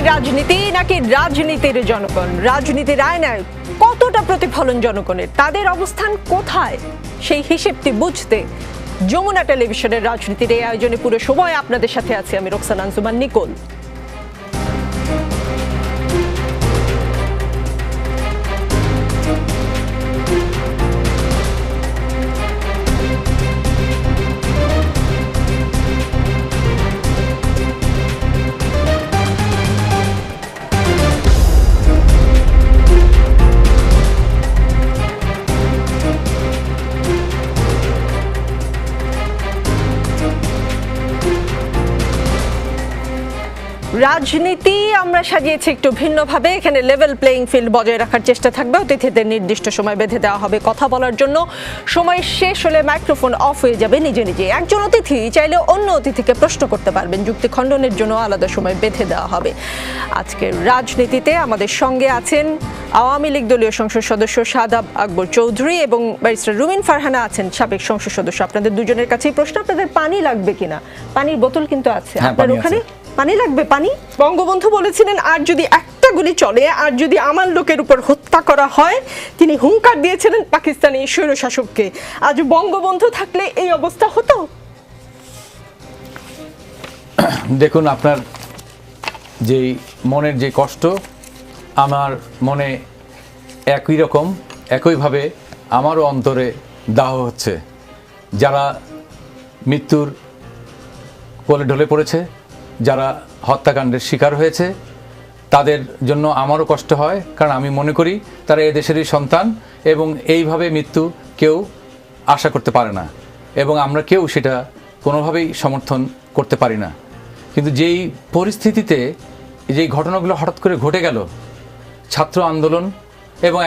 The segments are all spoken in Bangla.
জনগণের রাজনীতি নাকি রাজনীতির জনগণ? রাজনীতির আয়নায় কতটা প্রতিফলন জনগণের, তাদের অবস্থান কোথায়, সেই হিসেবটি বুঝতে যমুনা টেলিভিশনের রাজনীতির এই আয়োজনে পুরো সময় আপনাদের সাথে আছি আমি রোকসানা আঞ্জুমান নিকোল। রাজনীতি আমরা সাজিয়েছি একটু ভিন্নভাবে। এখানে লেভেল প্লেইং ফিল্ড বজায় রাখার চেষ্টা থাকবে। অতিথিদের নির্দিষ্ট সময় বেঁধে দেওয়া হবে কথা বলার জন্য। সময় শেষ হলে মাইক্রোফোন অফ হয়ে যাবে নিজে নিজে। একজন অতিথি চাইলে অন্য অতিথিকে প্রশ্ন করতে পারবেন। যুক্তি খণ্ডনের জন্য আলাদা সময় বেঁধে দেওয়া হবে। আজকের রাজনীতিতে আমাদের সঙ্গে আছেন আওয়ামী লীগ দলীয় সংসদ সদস্য শাহাদাব আকবর চৌধুরী এবং ব্যারিস্টার রুমিন ফারহানা আছেন সাবেক সংসদ সদস্য। আপনাদের দুজনের কাছেই প্রশ্ন, আপনাদের পানি লাগবে কিনা? পানির বোতল কিন্তু আছে আপনার ওখানে। পানি লাগবে? পানি। বঙ্গবন্ধু বলেছিলেন আর যদি একটা গুলি চলে, আর যদি আমার লোকের উপর হত্যা করা হয়, তিনি হুঙ্কার দিয়েছিলেন পাকিস্তানি স্বৈরশাসককে। আজ বঙ্গবন্ধু থাকলে এই অবস্থা হতো? দেখুন, আপনার যেই মনের যে কষ্ট আমার মনে একই রকম, একইভাবে আমারও অন্তরে দাহ হচ্ছে। যারা মৃত্যুর কোলে ঢলে পড়েছে, যারা হত্যাকাণ্ডের শিকার হয়েছে, তাদের জন্য আমারও কষ্ট হয়। কারণ আমি মনে করি তারা এদেশেরই সন্তান এবং এইভাবে মৃত্যু কেউ আশা করতে পারে না এবং আমরা কেউ সেটা কোনোভাবেই সমর্থন করতে পারি না। কিন্তু যেই পরিস্থিতিতে যেই ঘটনাগুলো হঠাৎ করে ঘটে গেল, ছাত্র আন্দোলন এবং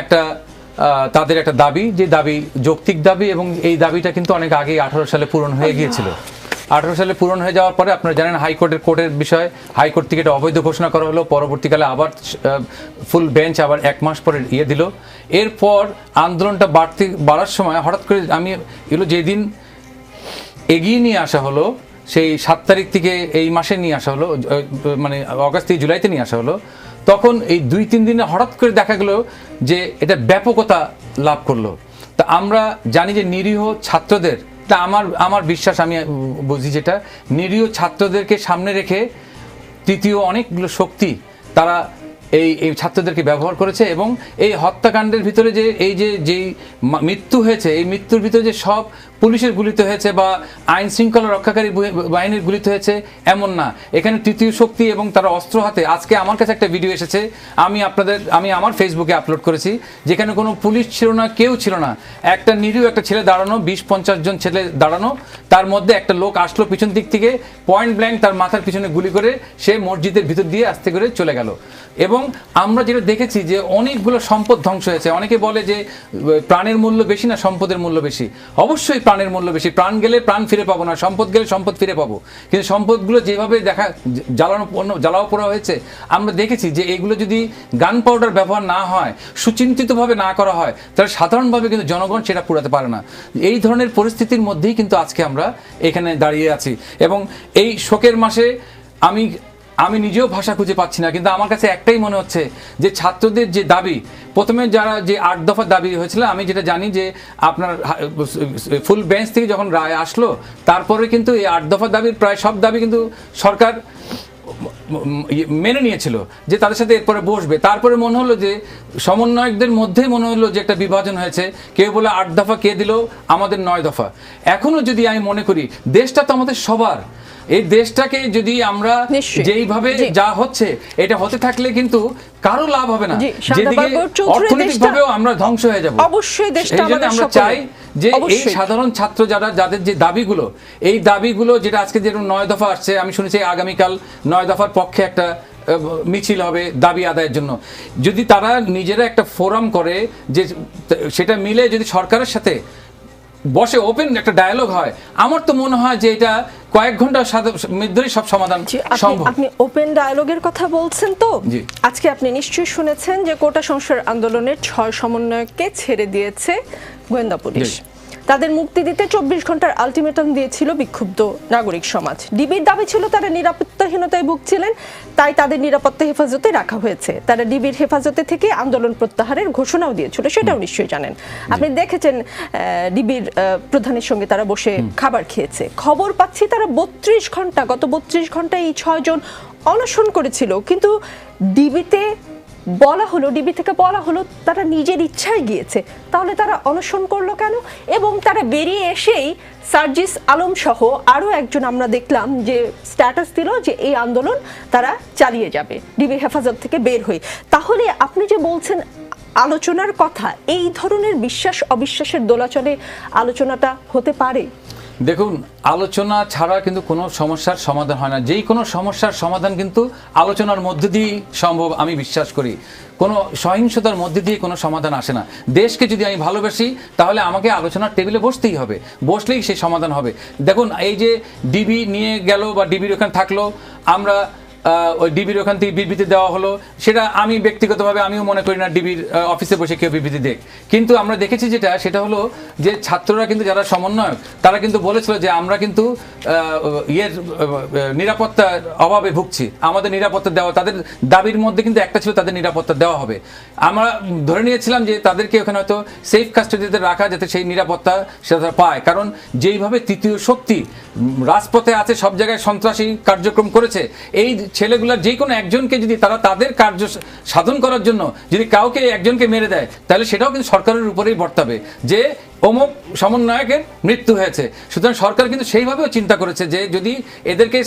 তাদের একটা দাবি, যে দাবি যৌক্তিক দাবি, এবং এই দাবিটা কিন্তু অনেক আগে 18 সালে পূরণ হয়ে গিয়েছিল। 18 সালে পূরণ হয়ে যাওয়ার পরে আপনারা জানেন কোর্টের বিষয়, হাইকোর্ট থেকে এটা অবৈধ ঘোষণা করা হলো। পরবর্তীকালে আবার ফুল বেঞ্চ আবার 1 মাস পরে দিল। এরপর আন্দোলনটা বাড়ার সময় হঠাৎ করে এগুলো যেদিন এগিয়ে নিয়ে আসা হলো, সেই 7 তারিখ থেকে এই মাসে নিয়ে আসা হলো, মানে অগাস্ট থেকে জুলাইতে নিয়ে আসা হলো, তখন এই 2-3 দিনে হঠাৎ করে দেখা গেল যে এটা ব্যাপকতা লাভ করলো। তা আমরা জানি যে নিরীহ ছাত্রদের, তা আমার বিশ্বাস, আমি বুঝি যেটা, নিরীহ ছাত্রদেরকে সামনে রেখে তৃতীয় অনেকগুলো শক্তি তারা এই ছাত্রদেরকে ব্যবহার করেছে এবং এই হত্যাকাণ্ডের ভিতরে যেই মৃত্যু হয়েছে, এই মৃত্যুর ভিতরে যে সব পুলিশের গুলিতে হয়েছে বা আইন শৃঙ্খলা রক্ষাকারী বাহিনীর গুলিতে হয়েছে এমন না। এখানে তৃতীয় শক্তি এবং তারা অস্ত্র হাতে। আজকে আমার কাছে একটা ভিডিও এসেছে, আমি আমার ফেসবুকে আপলোড করেছি, যেখানে কোনো পুলিশ ছিল না, কেউ ছিল না। একটা নিরীহ একটা ছেলে দাঁড়ানো, 20-50 জন ছেলে দাঁড়ানো, তার মধ্যে একটা লোক আসলো পিছন দিক থেকে, পয়েন্ট ব্ল্যাঙ্ক তার মাথার পিছনে গুলি করে সে মসজিদের ভিতর দিয়ে আস্তে করে চলে গেল। এবং আমরা যেটা দেখেছি যে অনেকগুলো সম্পদ ধ্বংস হয়েছে। অনেকে বলে যে প্রাণের মূল্য বেশি না সম্পদের মূল্য বেশি। অবশ্যই প্রাণের মূল্য বেশি। প্রাণ গেলে প্রাণ ফিরে পাবো না, সম্পদ গেলে সম্পদ ফিরে পাবো। কিন্তু সম্পদগুলো যেভাবে জ্বালাও পোড়া হয়েছে, আমরা দেখেছি যে এগুলো যদি গান পাউডার ব্যবহার না হয়, সুচিন্তিতভাবে না করা হয়, তাহলে সাধারণভাবে কিন্তু জনগণ সেটা পোড়াতে পারে না। এই ধরনের পরিস্থিতির মধ্যেই কিন্তু আজকে আমরা এখানে দাঁড়িয়ে আছি। এবং এই শোকের মাসে আমি নিজেও ভাষা খুঁজে পাচ্ছি না। কিন্তু আমার কাছে একটাই মনে হচ্ছে যে ছাত্রদের যে দাবি, প্রথমে যারা যে 8 দফা দাবি হয়েছিল, আমি যেটা জানি যে আপনার ফুল বেঞ্চ থেকে যখন রায় আসলো, তারপরে কিন্তু এই 8 দফা দাবির প্রায় সব দাবি কিন্তু সরকার মেনে নিয়েছিল যে তাদের সাথে এরপরে বসবে। তারপরে মনে হলো যে সমন্বয়কদের মধ্যেই মনে হলো যে একটা বিভাজন হয়েছে। কেউ বলে 8 দফা, কে দিল আমাদের 9 দফা। এখনো যদি আমি মনে করি দেশটা তো আমাদের সবার, এই দেশটাকে যদি আমরা যেইভাবে যা হচ্ছে এটা হতে থাকলে কিন্তু কারো লাভ হবে না, যেদিকে অর্থনৈতিকভাবেও আমরা ধ্বংস হয়ে যাব। অবশ্যই দেশটা আমাদের আমরা চাই যে এই সাধারণ ছাত্র যাদের যে দাবিগুলো, এই দাবিগুলো যেটা আজকে যেরকম 9 দফা আসছে, আমি শুনেছি আগামীকাল 9 দফার পক্ষে একটা মিছিল হবে দাবি আদায়ের জন্য। যদি তারা নিজেরা একটা ফোরাম করে, যে সেটা মিলে যদি সরকারের সাথে বসে ওপেন একটা ডায়ালগ হয়, আমার তো মনে হয় যে এটা কয়েক ঘন্টা মধ্যেই সব সমাধান সম্ভব। আপনি ওপেন ডায়ালগের কথা বলছেন তো, আজকে আপনি নিশ্চয়ই শুনেছেন যে কোটা সংস্কার আন্দোলনের 6 সমন্বয়ককে ছেড়ে দিয়েছে গোয়েন্দা পুলিশ। তাদের মুক্তি দিতে 24 ঘন্টার আলটিমেটাম দিয়েছিল বিক্ষুব্ধ নাগরিক সমাজ। ডিবির দাবি ছিল তারা নিরাপত্তাহীনতায় ভুগছিলেন, তাই তাদের নিরাপত্তা হেফাজতে রাখা হয়েছে। তারা ডিবির হেফাজতে থেকে আন্দোলন প্রত্যাহারের ঘোষণাও দিয়েছিল, সেটাও নিশ্চয়ই জানেন। আপনি দেখেছেন ডিবির প্রধানের সঙ্গে তারা বসে খাবার খেয়েছে। খবর পাচ্ছি তারা গত 32 ঘন্টায় এই 6 জন অনশন করেছিল, কিন্তু ডিবি থেকে বলা হলো তারা নিজের ইচ্ছায় গিয়েছে। তাহলে তারা অনশন করলো কেন? এবং তারা বেরিয়ে এসেই সার্জিস আলম সহ আরো একজন আমরা দেখলাম যে স্ট্যাটাস দিল যে এই আন্দোলন তারা চালিয়ে যাবে ডিবি হেফাজত থেকে বের হয়ে। তাহলে আপনি যে বলছেন আলোচনার কথা, এই ধরনের বিশ্বাস অবিশ্বাসের দোলাচলে আলোচনাটা হতে পারে? দেখুন, আলোচনা ছাড়া কিন্তু কোনো সমস্যার সমাধান হয় না। যেই কোনো সমস্যার সমাধান কিন্তু আলোচনার মধ্যে দিয়েই সম্ভব আমি বিশ্বাস করি। কোনো সহিংসতার মধ্যে দিয়ে কোনো সমাধান আসে না। দেশকে যদি আমি ভালোবাসি তাহলে আমাকে আলোচনার টেবিলে বসতেই হবে, বসলেই সেই সমাধান হবে। দেখুন, এই যে ডিবি নিয়ে গেল বা ডিবির ওখানে থাকলো, আমরা ওই ডিবির ওখান থেকে বিবৃতি দেওয়া হলো, সেটা আমি ব্যক্তিগতভাবে আমিও মনে করি না ডিবির অফিসে বসে কেউ বিবৃতি দেখ। কিন্তু আমরা দেখেছি সেটা হলো যে ছাত্ররা কিন্তু যারা সমন্বয়ক তারা কিন্তু বলেছিল যে আমরা কিন্তু নিরাপত্তার অভাবে ভুগছি, আমাদের নিরাপত্তা দেওয়া, তাদের দাবির মধ্যে কিন্তু একটা ছিল তাদের নিরাপত্তা দেওয়া হবে। আমরা ধরে নিয়েছিলাম যে তাদেরকে ওখানে হয়তো সেফ কাস্টাডিতে রাখা, যাতে সেই নিরাপত্তা সেটা পায়। কারণ যেইভাবে তৃতীয় শক্তি রাজপথে আছে, সব জায়গায় সন্ত্রাসী কার্যক্রম করেছে, এই ছেলেগুলোর যে কোনো একজনকে যদি তারা তাদের কার্য সাধন করার জন্য যদি কাউকে একজনকে মেরে দেয়, তাহলে সেটাও কিন্তু সরকারের উপরেই বর্তাবে যে অমুক সমন্বয়কের মৃত্যু হয়েছে। সুতরাং সরকার কিন্তু সেইভাবেও চিন্তা করেছে যে যদি এদেরকে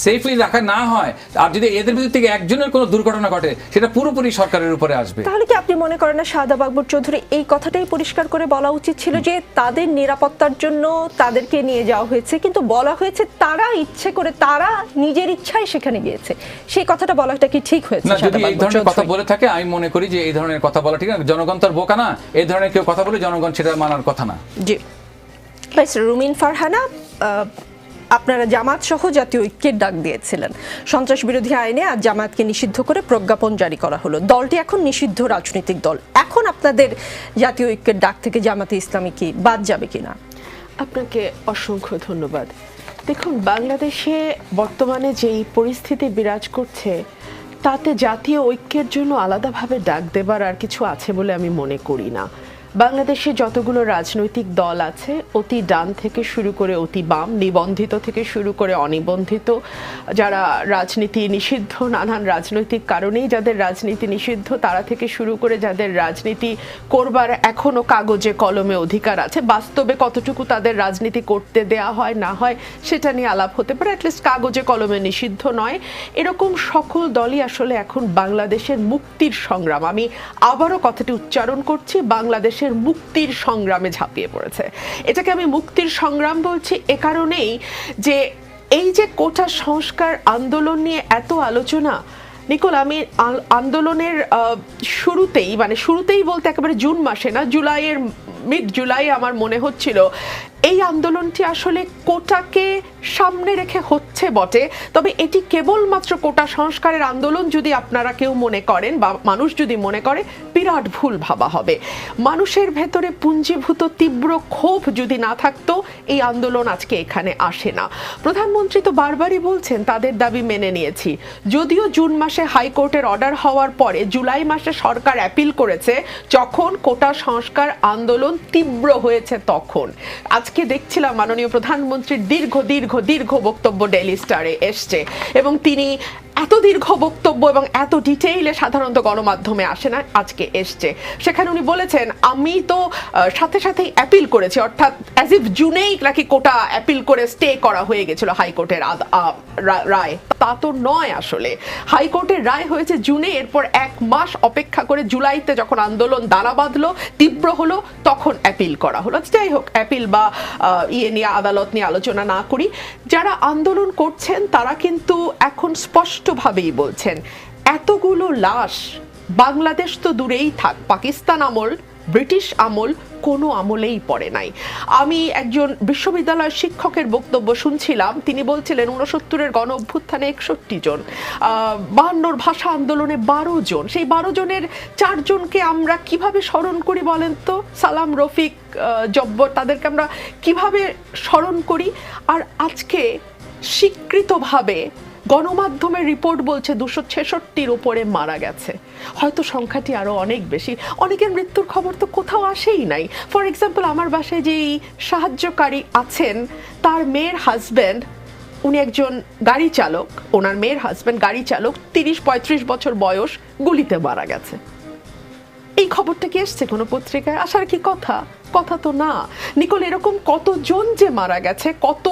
সেফলি রাখা না হয় আর যদি এদের ভিতর থেকে একজনের কোনো দুর্ঘটনা ঘটে, সেটা পুরোপুরি সরকারের উপরে আসবে। তাহলে কি আপনি মনে করেন না শাহাদাব আকবর চৌধুরী এই কথাটাই পরিষ্কার করে বলা উচিত ছিল যে তাদের নিরাপত্তার জন্য তাদেরকে নিয়ে যাওয়া হয়েছে, কিন্তু বলা হয়েছে তারা ইচ্ছে করে, তারা নিজের ইচ্ছায় সেখানে গিয়েছে? সেই কথাটা বলাটা কি ঠিক হয়েছে? না, যদি এই ধরনের কথা বলে থাকে আমি মনে করি যে এই ধরনের কথা বলা ঠিক না। জনগণ তো আর বোকা না, এই ধরনের কেউ কথা বলে জনগণ সেটা মানার কথা না। জি, রুমিন ফারহানা, আপনারা জামাত সহ জাতীয় ঐক্যের ডাক দিয়েছিলেন। সন্ত্রাস বিরোধী আইনে আজ জামাতকে নিষিদ্ধ করে প্রজ্ঞাপন জারি করা হলো। দলটি এখন নিষিদ্ধ রাজনৈতিক দল। এখন আপনাদের জাতীয় ঐক্যের ডাক থেকে জামাতে ইসলামী কি বাদ যাবে কিনা? আপনাকে অসংখ্য ধন্যবাদ। দেখুন, বাংলাদেশে বর্তমানে যেই পরিস্থিতি বিরাজ করছে তাতে জাতীয় ঐক্যের জন্য আলাদাভাবে ডাক দেবার আর কিছু আছে বলে আমি মনে করি না। বাংলাদেশে যতগুলো রাজনৈতিক দল আছে, অতি ডান থেকে শুরু করে অতি বাম, নিবন্ধিত থেকে শুরু করে অনিবন্ধিত, যারা রাজনীতি নিষিদ্ধ নানান রাজনৈতিক কারণেই যাদের রাজনীতি নিষিদ্ধ, তারা থেকে শুরু করে যাদের রাজনীতি করবার এখনো কাগজে কলমে অধিকার আছে, বাস্তবে কতটুকু তাদের রাজনীতি করতে দেয়া হয় না হয় সেটা নিয়ে আলাপ হতে পারে, অ্যাটলিস্ট কাগজে কলমে নিষিদ্ধ নয়, এরকম সকল দলই আসলে এখন বাংলাদেশের মুক্তির সংগ্রাম, আমি আবারও কথাটি উচ্চারণ করছি, বাংলাদেশের মুক্তির সংগ্রামে ঝাঁপিয়ে পড়েছে। এটাকে আমি মুক্তির সংগ্রাম বলছি এ কারণেই যে এই যে কোটা সংস্কার আন্দোলন নিয়ে এত আলোচনা, নিকোল, আমি আন্দোলনের শুরুতেই বলতে একেবারে জুন মাসে না, মিড জুলাই আমার মনে হচ্ছিল এই আন্দোলনটি আসলে কোটাকে সামনে রেখে হচ্ছে বটে, তবে এটি কেবলমাত্র কোটা সংস্কারের আন্দোলন যদি আপনারা কেউ মনে করেন বা মানুষ যদি মনে করে, বিরাট ভুল ভাবা হবে। মানুষের ভেতরে পুঞ্জীভূত তীব্র ক্ষোভ যদি না থাকতো এই আন্দোলন আজকে এখানে আসে না। প্রধানমন্ত্রী তো বারবারই বলছেন তাদের দাবি মেনে নিয়েছি, যদিও জুন মাসে হাইকোর্টের অর্ডার হওয়ার পরে জুলাই মাসে সরকার অ্যাপিল করেছে, যখন কোটা সংস্কার আন্দোলন তীব্র হয়েছে তখন। আজকে দেখছিলাম মাননীয় প্রধানমন্ত্রীর দীর্ঘ বক্তব্য ডেইলি স্টারে এসছে, এবং তিনি এত দীর্ঘ বক্তব্য এবং এত ডিটেইলে সাধারণত গণমাধ্যমে আসে না, আজকে এসছে। সেখানে উনি বলেছেন আমি তো সাথেই অ্যাপিল করেছি, অর্থাৎ অ্যাজ ইফ জুনেই নাকি কোটা অ্যাপিল করে স্টে করা হয়ে গেছিল হাইকোর্টের রায়। তা তো নয়, আসলে হাইকোর্টের রায় হয়েছে জুনে, এরপর 1 মাস অপেক্ষা করে জুলাইতে যখন আন্দোলন দানা বাঁধলো, তীব্র হলো, তখন অ্যাপিল করা হলো। যাই হোক, অ্যাপিল বা নিয়ে আদালত নিয়ে আলোচনা না করি, যারা আন্দোলন করছেন তারা কিন্তু এখন স্পষ্টভাবেই বলছেন এতগুলো লাশ, বাংলাদেশ তো দূরেই থাক, পাকিস্তান আমল ব্রিটিশ আমল কোনো আমলেই পড়ে নাই। আমি একজন বিশ্ববিদ্যালয়ের শিক্ষকের বক্তব্য শুনছিলাম, তিনি বলছিলেন 69-এর গণ অভ্যুত্থানে 61 জন, 52-র ভাষা আন্দোলনে 12 জন, সেই 12 জনের 4 জনকে আমরা কিভাবে স্মরণ করি বলেন তো? সালাম, রফিক, জব্বর, তাদেরকে আমরা কিভাবে স্মরণ করি? আর আজকে স্বীকৃতভাবে গণমাধ্যমের রিপোর্ট বলছে 266-র উপরে মারা গেছে। হয়তো সংখ্যাটি আরো অনেক বেশি। অনেকের মৃত্যুর খবর তো কোথাও আসেই নাই। ফর এক্সাম্পল, আমার বাসায় যেই সাহায্যকারী আছেন, তার মেয়ের হাজব্যান্ড, উনি একজন গাড়ি চালক, ওনার মেয়ের হাজব্যান্ড গাড়ি চালক, 30-35 বছর বয়স, গুলিতে মারা গেছে। এই খবরটা কি এসছে কোনো পত্রিকায়? আসার কি কথা? কথা তো না। নিকোল, এরকম কতজন যে মারা গেছে, কত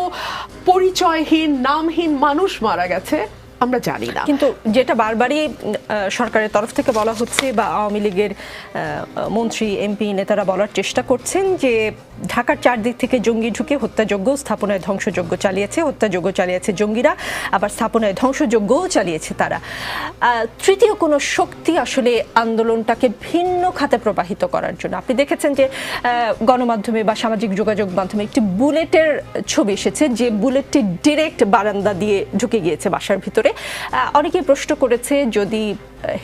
পরিচয়হীন নামহীন মানুষ মারা গেছে আমরা জানি না। কিন্তু যেটা বারবারই সরকারের তরফ থেকে বলা হচ্ছে বা আওয়ামী লীগের মন্ত্রী এমপি নেতারা বলার চেষ্টা করছেন যে ঢাকার চারদিক থেকে জঙ্গি ঢুকে হত্যাযজ্ঞ, স্থাপনায় ধ্বংসযজ্ঞ চালিয়েছে, হত্যাযজ্ঞ চালিয়েছে জঙ্গিরা, আবার স্থাপনায় ধ্বংসযজ্ঞও চালিয়েছে তারা। তৃতীয় কোনো শক্তি আসলে আন্দোলনটাকে ভিন্ন খাতে প্রবাহিত করার জন্য, আপনি দেখেছেন যে গণমাধ্যমে বা সামাজিক যোগাযোগ মাধ্যমে একটি বুলেটের ছবি এসেছে, যে বুলেটটি ডিরেক্ট বারান্দা দিয়ে ঢুকে গিয়েছে বাসার ভিতরে। অনেকেই প্রশ্ন করেছে, যদি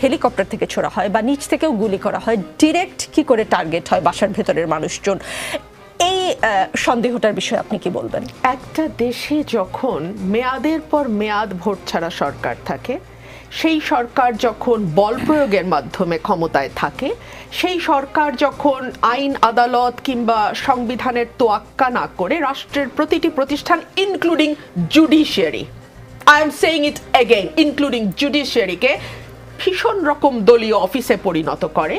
হেলিকপ্টার থেকে ছোড়া হয় বা নিচ থেকেও গুলি করা হয়, ডিরেক্ট কি করে টার্গেট হয় বাসার ভেতরের মানুষজন? এই সন্দেহটার বিষয়ে আপনি কি বলবেন? একটা দেশে যখন মেয়াদের পর মেয়াদ ভোট ছাড়া সরকার থাকে, সেই সরকার যখন বল প্রয়োগের মাধ্যমে ক্ষমতায় থাকে, সেই সরকার যখন আইন আদালত কিংবা সংবিধানের তোয়াক্কা না করে রাষ্ট্রের প্রতিটি প্রতিষ্ঠান, including judiciary, I am saying it again, including জুডিশিয়ারিকে ভীষণ রকম দলীয় অফিসে পরিণত করে,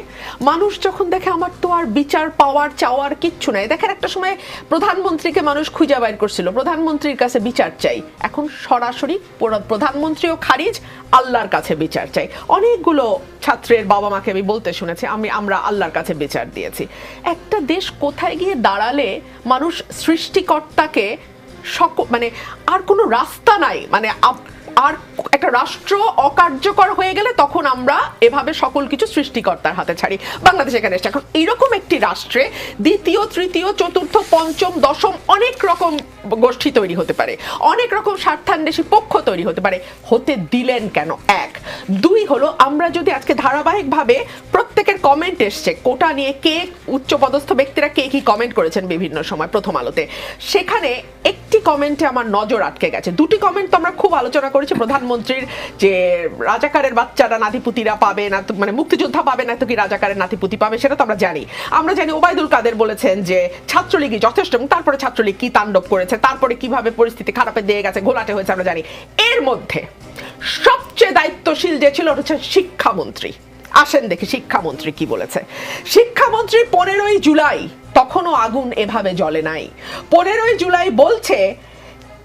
মানুষ যখন দেখে আমার তো আর বিচার পাওয়ার চাওয়ার কিচ্ছু নাই। দেখেন, একটা সময় প্রধানমন্ত্রীকে মানুষ খুঁজে বাইর করছিল, প্রধানমন্ত্রীর কাছে বিচার চাই, এখন সরাসরি প্রধানমন্ত্রীও খারিজ, আল্লাহর কাছে বিচার চাই। অনেকগুলো ছাত্রের বাবা মাকে আমি বলতে শুনেছি, আমরা আল্লাহর কাছে বিচার দিয়েছি। একটা দেশ কোথায় গিয়ে দাঁড়ালে মানুষ সৃষ্টিকর্তাকে মানে আর কোনো রাস্তা নাই, মানে আর একটা রাষ্ট্র অকার্যকর হয়ে গেলে তখন আমরা এভাবে সকল কিছু সৃষ্টিকর্তার হাতে ছাড়ি। বাংলাদেশ এখানে এসছে। এখন এইরকম একটি রাষ্ট্রে দ্বিতীয়, তৃতীয়, চতুর্থ, পঞ্চম, দশম অনেক রকম গোষ্ঠী তৈরি হতে পারে, অনেক রকম স্বার্থান্বেষী পক্ষ তৈরি হতে পারে। হতে দিলেন কেন? 1, 2 হলো, আমরা যদি আজকে ধারাবাহিকভাবে প্রত্যেকের কমেন্ট এসছে কোটা নিয়ে, কে উচ্চপদস্থ ব্যক্তিরা কে কি কমেন্ট করেছেন বিভিন্ন সময় প্রথম আলোতে, সেখানে একটি কমেন্টে আমার নজর আটকে গেছে। 2টি কমেন্ট তো আমরা খুব আলোচনা করেছি, প্রধানমন্ত্রীর যে রাজাকারের বাচ্চারা নাতিপুতিরা পাবে না, মানে মুক্তিযোদ্ধা পাবে না তো কি রাজাকারের নাতিপুতি পাবে, সেটা তো আমরা জানি। আমরা জানি ওবায়দুল কাদের বলেছেন যে ছাত্রলীগই যথেষ্ট, এবং তারপরে ছাত্রলীগ কি তাণ্ডব করেছে, তারপরে কিভাবে পরিস্থিতি খারাপের দিয়ে গেছে, ঘোলাটে হয়েছে আমরা জানি। এর মধ্যে সবচেয়ে দায়িত্বশীল যে ছিল হচ্ছে শিক্ষামন্ত্রী। আসেন দেখি শিক্ষামন্ত্রী কি বলেছে। শিক্ষামন্ত্রী 15ই জুলাই, তখনও আগুন এভাবে জ্বলে নাই, 15ই জুলাই বলছে,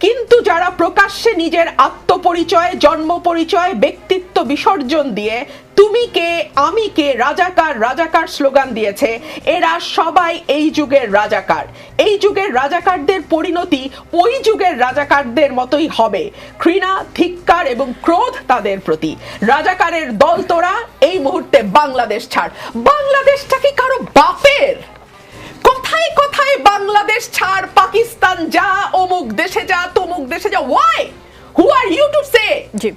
কিন্তু যারা প্রকাশ্যে নিজের আত্মপরিচয়, জন্ম পরিচয়, ব্যক্তিত্ব বিসর্জন দিয়ে তুমি কে আমি কে রাজাকার রাজাকার স্লোগান দিয়েছে, এরা সবাই এই যুগের রাজাকার। এই যুগের রাজাকারদের পরিণতি ওই যুগের রাজাকারদের মতোই হবে, ঘৃণা, ধিক্কার এবং ক্রোধ তাদের প্রতি। রাজাকারের দল তোরা, এই মুহূর্তে বাংলাদেশ ছাড়। বাংলাদেশটা কি কারো বাপের? কোথায় কোথায় বাংলাদেশ ছাড়, পাকিস্তান যা, অমুক দেশে যা, তমুক দেশে যা। Why? Who are you to say? জি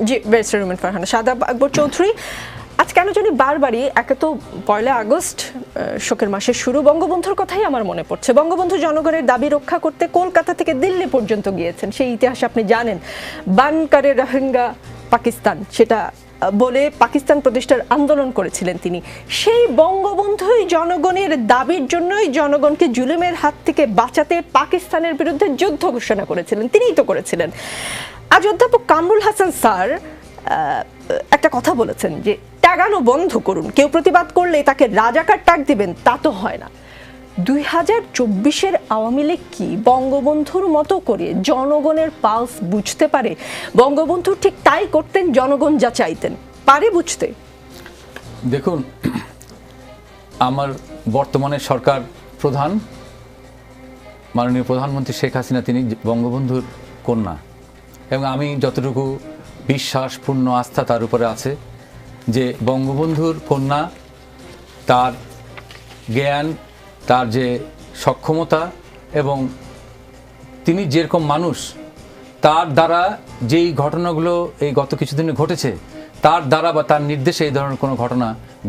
জি, ব্যারিস্টার রুমিন ফারহানা। শাদাব আকবর চৌধুরী, আজ কেন জানি বারবারই, একে তো 1 আগস্ট শোকের মাসের শুরু, বঙ্গবন্ধুর কথাই আমার মনে পড়ছে। বঙ্গবন্ধু জনগণের দাবি রক্ষা করতে কলকাতা থেকে দিল্লি পর্যন্ত গিয়েছেন, সেই ইতিহাস আপনি জানেন। বান করে রোহিঙ্গা পাকিস্তান, সেটা বলে পাকিস্তান প্রতিষ্ঠার আন্দোলন করেছিলেন তিনি। সেই বঙ্গবন্ধুই জনগণের দাবির জন্যই জনগণকে জুলুমের হাত থেকে বাঁচাতে পাকিস্তানের বিরুদ্ধে যুদ্ধ ঘোষণা করেছিলেন, তিনিই তো করেছিলেন। আজ অধ্যাপক কামরুল হাসান স্যার একটা কথা বলেছেন যে ট্যাগানো বন্ধ করুন, কেউ প্রতিবাদ করলে তাকে রাজাকার ট্যাগ দিবেন, তা তো হয় না। 2024-এর আওয়ামী লীগ কি বঙ্গবন্ধুর মতো করে জনগণের পালস বুঝতে পারে? বঙ্গবন্ধু ঠিক তাই করতেন, জনগণ যা চাইতেন। পারে বুঝতে? দেখুন, আমার বর্তমানে সরকার প্রধান মাননীয় প্রধানমন্ত্রী শেখ হাসিনা, তিনি বঙ্গবন্ধুর কন্যা, এবং আমি যতটুকু বিশ্বাস, পূর্ণ আস্থা তার উপরে আছে যে বঙ্গবন্ধুর কন্যা, তার জ্ঞান, তার যে সক্ষমতা এবং তিনি যেরকম মানুষ, তার দ্বারা যেই ঘটনাগুলো এই গত কিছুদিনে ঘটেছে, তার দ্বারা বা তার নির্দেশে এই ধরনের কোনো ঘটনা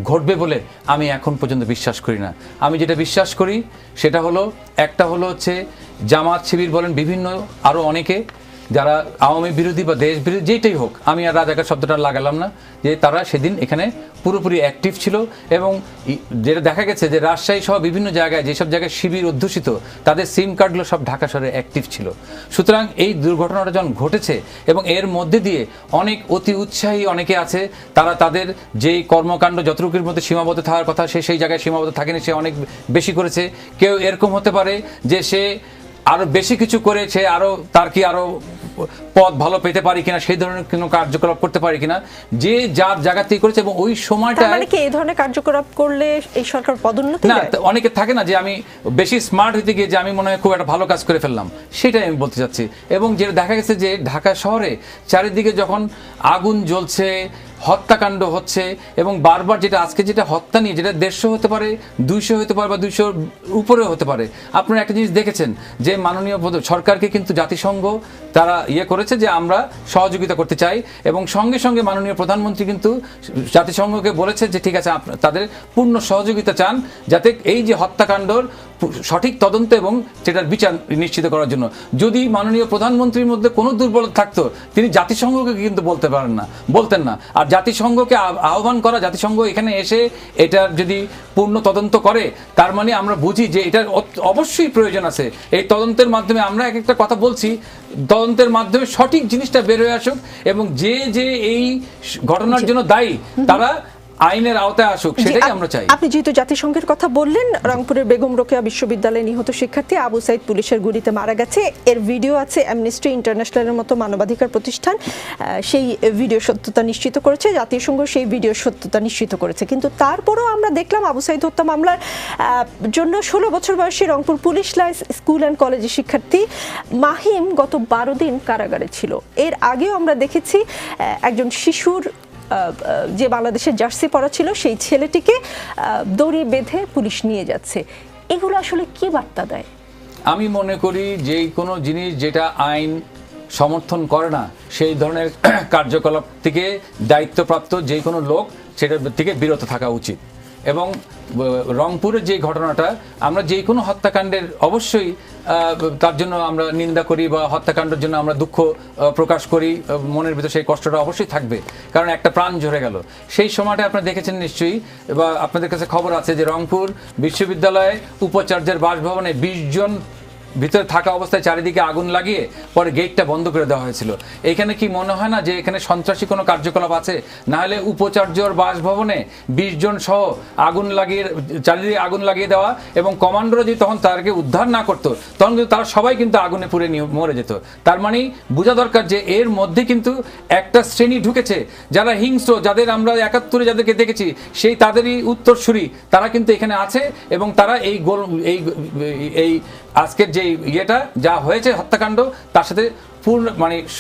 ঘটবে বলে আমি এখন পর্যন্ত বিশ্বাস করি না। আমি যেটা বিশ্বাস করি সেটা হলো, একটা হলো হচ্ছে জামাত শিবির বলেন, বিভিন্ন আরও অনেকে যারা আওয়ামী বিরোধী বা দেশ বিরোধী যেটাই হোক, আমি আর রাজাকার শব্দটা লাগালাম না, যে তারা সেদিন এখানে পুরোপুরি অ্যাক্টিভ ছিল। এবং যেটা দেখা গেছে যে রাজশাহী সহ বিভিন্ন জায়গায় যেসব জায়গায় শিবির অধ্যুষিত, তাদের সিম কার্ডগুলো সব ঢাকা শহরে অ্যাক্টিভ ছিল। সুতরাং এই দুর্ঘটনাটা যখন ঘটেছে এবং এর মধ্যে দিয়ে অনেক অতি উৎসাহী অনেকে আছে, তারা তাদের যেই কর্মকাণ্ড যতটুকুর মধ্যে সীমাবদ্ধ থাকার কথা সে সেই জায়গায় সীমাবদ্ধ থাকেনি, সে অনেক বেশি করেছে। কেউ এরকম হতে পারে যে সে আরো বেশি কিছু করে সে আরো তার কি আরো পদ ভালো পেতে পারি কিনা, সেই ধরনের কোনো কার্যকলাপ করতে পারি কিনা, যে যার জায়গাতেই করেছে। এবং ওই সময়টা মানে কি এই ধরনের কার্যকলাপ করলে এই সরকার পদোন্নতি না, দেয়? অনেকে থাকে না যে আমি বেশি স্মার্ট হইতে গিয়ে যে আমি মনে হয় খুব একটা ভালো কাজ করে ফেললাম, সেটাই আমি বলতে চাচ্ছি। এবং যেটা দেখা গেছে যে ঢাকা শহরে চারিদিকে যখন আগুন জ্বলছে, হত্যাকাণ্ড হচ্ছে, এবং বারবার যেটা আজকে যেটা হত্যা নিয়ে, যেটা 150 হতে পারে, 200 হতে পারে বা 200 উপরেও হতে পারে। আপনারা একটা জিনিস দেখেছেন যে মাননীয় সরকারকে কিন্তু জাতিসংঘ তারা করেছে যে আমরা সহযোগিতা করতে চাই, এবং সঙ্গে সঙ্গে মাননীয় প্রধানমন্ত্রী কিন্তু জাতিসংঘকে বলেছে যে ঠিক আছে, তাদের পূর্ণ সহযোগিতা চান যাতে এই যে হত্যাকাণ্ডর সঠিক তদন্ত এবং সেটার বিচার নিশ্চিত করার জন্য। যদি মাননীয় প্রধানমন্ত্রীর মধ্যে কোনো দুর্বলতা থাকতো, তিনি জাতিসংঘকে কিন্তু বলতেন না। আর জাতিসংঘকে আহ্বান করা, জাতিসংঘ এখানে এসে এটার যদি পূর্ণ তদন্ত করে, তার মানে আমরা বুঝি যে এটার অবশ্যই প্রয়োজন আছে। এই তদন্তের মাধ্যমে আমরা এক একটা কথা বলছি, তদন্তের মাধ্যমে সঠিক জিনিসটা বের হয়ে আসুক, এবং যে এই ঘটনার জন্য দায়ী তারা আইনের আওতায় আসুক, সেটাই আমরা চাই। আপনি যেহেতু জাতিসংঘের কথা বললেন, রংপুরের বেগম রোকেয়া বিশ্ববিদ্যালয়ে নিহত শিক্ষার্থী আবু সাইদ পুলিশের গুলিতে মারা গেছে, এর ভিডিও আছে। অ্যামনেস্টি ইন্টারন্যাশনালের মতো মানবাধিকার প্রতিষ্ঠান সেই ভিডিও সত্যতা নিশ্চিত করেছে, জাতিসংঘ সেই ভিডিও সত্যতা নিশ্চিত করেছে। কিন্তু তারপরও আমরা দেখলাম আবু সাইদ হত্যা মামলার জন্য 16 বছর বয়সী Rangpur police lines school and কলেজের শিক্ষার্থী মাহিম গত 12 দিন কারাগারে ছিল। এর আগেও আমরা দেখেছি একজন শিশুর যে বাংলাদেশের জার্সি পরা ছিল সেই ছেলেটিকে দড়ি বেঁধে পুলিশ নিয়ে যাচ্ছে। এগুলো আসলে কি বার্তা দেয়? আমি মনে করি যে কোনো জিনিস যেটা আইন সমর্থন করে না, সেই ধরনের কার্যকলাপ থেকে দায়িত্বপ্রাপ্ত যে কোনো লোক সেটার থেকে বিরত থাকা উচিত। এবং রংপুরের যে ঘটনাটা, আমরা যে কোনো হত্যাকাণ্ডের অবশ্যই তার জন্য আমরা নিন্দা করি বা হত্যাকাণ্ডের জন্য আমরা দুঃখ প্রকাশ করি, মনের ভিতরে সেই কষ্টটা অবশ্যই থাকবে, কারণ একটা প্রাণ ঝরে গেল। সেই সময়টা আপনারা দেখেছেন নিশ্চয়ই, বা আপনাদের কাছে খবর আছে যে রংপুর বিশ্ববিদ্যালয়ে উপাচার্যের বাসভবনে 20 জন ভিতরে থাকা অবস্থায় চারিদিকে আগুন লাগিয়ে পরে গেটটা বন্ধ করে দেওয়া হয়েছিল। এখানে কি মনে হয় না যে এখানে সন্ত্রাসী কোনো কার্যকলাপ আছে? না হলে উপাচার্যর বাসভবনে 20 জন সহ আগুন লাগিয়ে, চারিদিকে আগুন লাগিয়ে দেওয়া, এবং কমান্ডোরা যদি তখন তাদেরকে উদ্ধার না করতো, তখন কিন্তু তারা সবাই কিন্তু আগুনে পুড়ে মরে যেত। তার মানে বোঝা দরকার যে এর মধ্যে কিন্তু একটা শ্রেণী ঢুকেছে যারা হিংস্র, যাদের আমরা 71-এ যাদেরকে দেখেছি সেই তাদেরই উত্তরসূরি, তারা কিন্তু এখানে আছে, এবং তারা এই আজকের যে যা হয়েছে হত্যাকাণ্ড, তার সাথে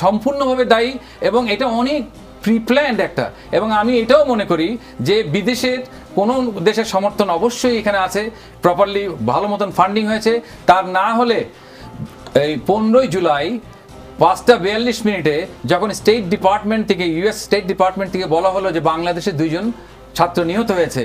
সম্পূর্ণভাবে দায়ী, এবং এটা অনেক প্রিপ্ল্যান্ড একটা। এবং আমি এটাও মনে করি যে বিদেশের কোনো দেশের সমর্থন অবশ্যই এখানে আছে, প্রপারলি ভালো মতন ফান্ডিং হয়েছে। তার না হলে এই 15 জুলাই 5:42 যখন স্টেট ডিপার্টমেন্ট থেকে, ইউএস স্টেট ডিপার্টমেন্ট থেকে বলা হলো যে বাংলাদেশে 2 জন ছাত্র নিহত হয়েছে,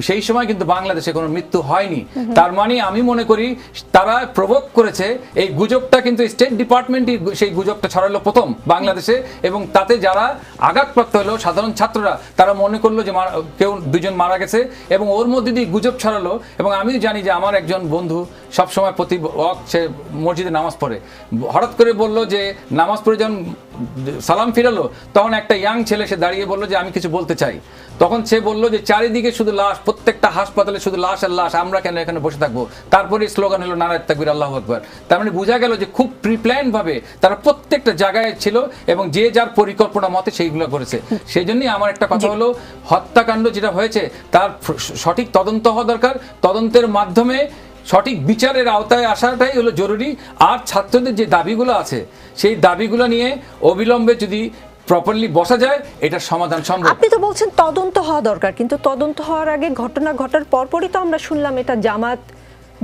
সেই সময় কিন্তু বাংলাদেশে কোনো মৃত্যু হয়নি। তার মানে আমি মনে করি তারা প্রভোগ করেছে, এই গুজবটা কিন্তু স্টেট ডিপার্টমেন্টই সেই গুজবটা ছড়ালো প্রথম বাংলাদেশে, এবং তাতে যারা আঘাতপ্রাপ্ত হলো সাধারণ ছাত্ররা, তারা মনে করলো যে কেউ 2 জন মারা গেছে, এবং ওর মধ্যে দিয়ে গুজব ছড়ালো। এবং আমি জানি যে আমার একজন বন্ধু সবসময় প্রতি ওয়াক্ত সে মসজিদে নামাজ পড়ে, হঠাৎ করে বলল যে নামাজ পড়ে যখন সালাম ফিরালো, তখন একটা ইয়াং ছেলে সে দাঁড়িয়ে বললো যে আমি কিছু বলতে চাই। তখন সে বললো যে চারিদিকে শুধু লাশ, প্রত্যেকটা হাসপাতালে শুধু লাশ আর লাশ, আমরা কেন এখানে বসে থাকবো? তারপরে স্লোগান হলো নারায়ে তাকবীর, আল্লাহু আকবার। তার মানে বোঝা গেল যে খুব প্রিপ্ল্যান্ড ভাবে তারা প্রত্যেকটা জায়গায় ছিল, এবং যে যার পরিকল্পনা মতে সেইগুলো করেছে। সেই জন্যই আমার একটা কথা হলো, হত্যাকাণ্ড যেটা হয়েছে তার সঠিক তদন্ত হওয়া দরকার, তদন্তের মাধ্যমে সঠিক বিচারের আওতায় আসাটাই হলো জরুরি। আর ছাত্রদের যে দাবিগুলো আছে, সেই দাবিগুলো নিয়ে অবিলম্বে যদি প্রপারলি বসা যায়, এটার সমাধান সম্ভব। আপনি তো বলছেন তদন্ত হওয়া দরকার, কিন্তু তদন্ত হওয়ার আগে ঘটনা ঘটার পরপরই তো আমরা শুনলাম এটা জামাত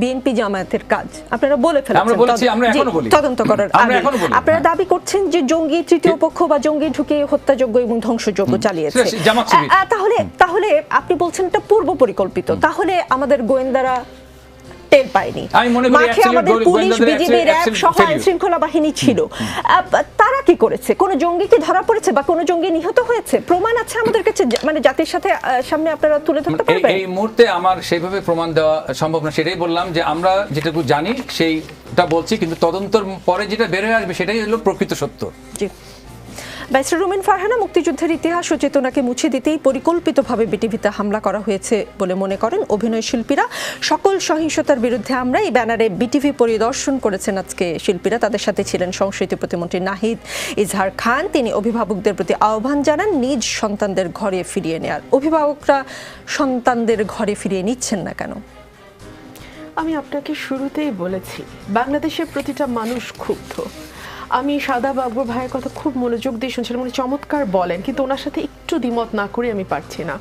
বিএনপি জামায়াতের কাজ। আপনারা বলে ফেলেছেন, আমরা বলেছি, আমরা এখনো বলি, তদন্ত করার আমরা আগে এখনো বলি। আপনারা দাবি করছেন যে জঙ্গি তৃতীয় পক্ষ বা জঙ্গি ঢুকে হত্যাযোগ্য এবং ধ্বংসযোগ্য চালিয়েছে। জামাত শিবির। তাহলে আপনি বলছেন এটা পূর্ব পরিকল্পিত, তাহলে আমাদের গোয়েন্দারা টের পায়নি। আমি মনে করি মাঠে আমাদের পুলিশ, বিজিবি, র‍্যাব সহ আইন শৃঙ্খলা বাহিনী ছিল, তারা কি করেছে? কোন জঙ্গি কি ধরা পড়েছে বা কোন জঙ্গি নিহত হয়েছে? প্রমাণ আছে আমাদের কাছে, মানে জাতির সাথে সামনে আপনারা তুলে ধরতে পারবেন? এই মুহূর্তে আমার সেইভাবে প্রমাণ দেওয়া সম্ভব না, সেটাই বললাম যে আমরা যেটুকু জানি সেইটা বলছি, কিন্তু তদন্তের পরে যেটা বের হয়ে আসবে সেটাই হলো প্রকৃত সত্য। জি। ব্যারিস্টার রুমিন ফারহানা, মুক্তিযুদ্ধের ইতিহাস ও চেতনাকে মুছে দিতেই পরিকল্পিতভাবে বিটিভিতে হামলা করা হয়েছে বলে মনে করেন অভিনয় শিল্পীরা। সকল সহিংসতার বিরুদ্ধে আমরা এই ব্যানারে বিটিভি পরিদর্শন করেছেন আজকে শিল্পীরা। তাদের সাথে ছিলেন সংস্কৃতি প্রতিমন্ত্রী নাহিদ ইজহার খান। তিনি অভিভাবকদের প্রতি আহ্বান জানান নিজ সন্তানদের ঘরে ফিরিয়ে নেয়ার। অভিভাবকরা সন্তানদের ঘরে ফিরিয়ে নিচ্ছেন না কেন? আমি আপনাকে শুরুতেই বলেছি, বাংলাদেশের প্রতিটা মানুষ ক্ষুব্ধ। আমি শাদাব আকবর ভাইয়ের কথা খুব মনোযোগ দিয়ে শুনছিলাম, উনি চমৎকার বলেন, কিন্তু ওনার সাথে একটু দ্বিমত না করে আমি পারছি না।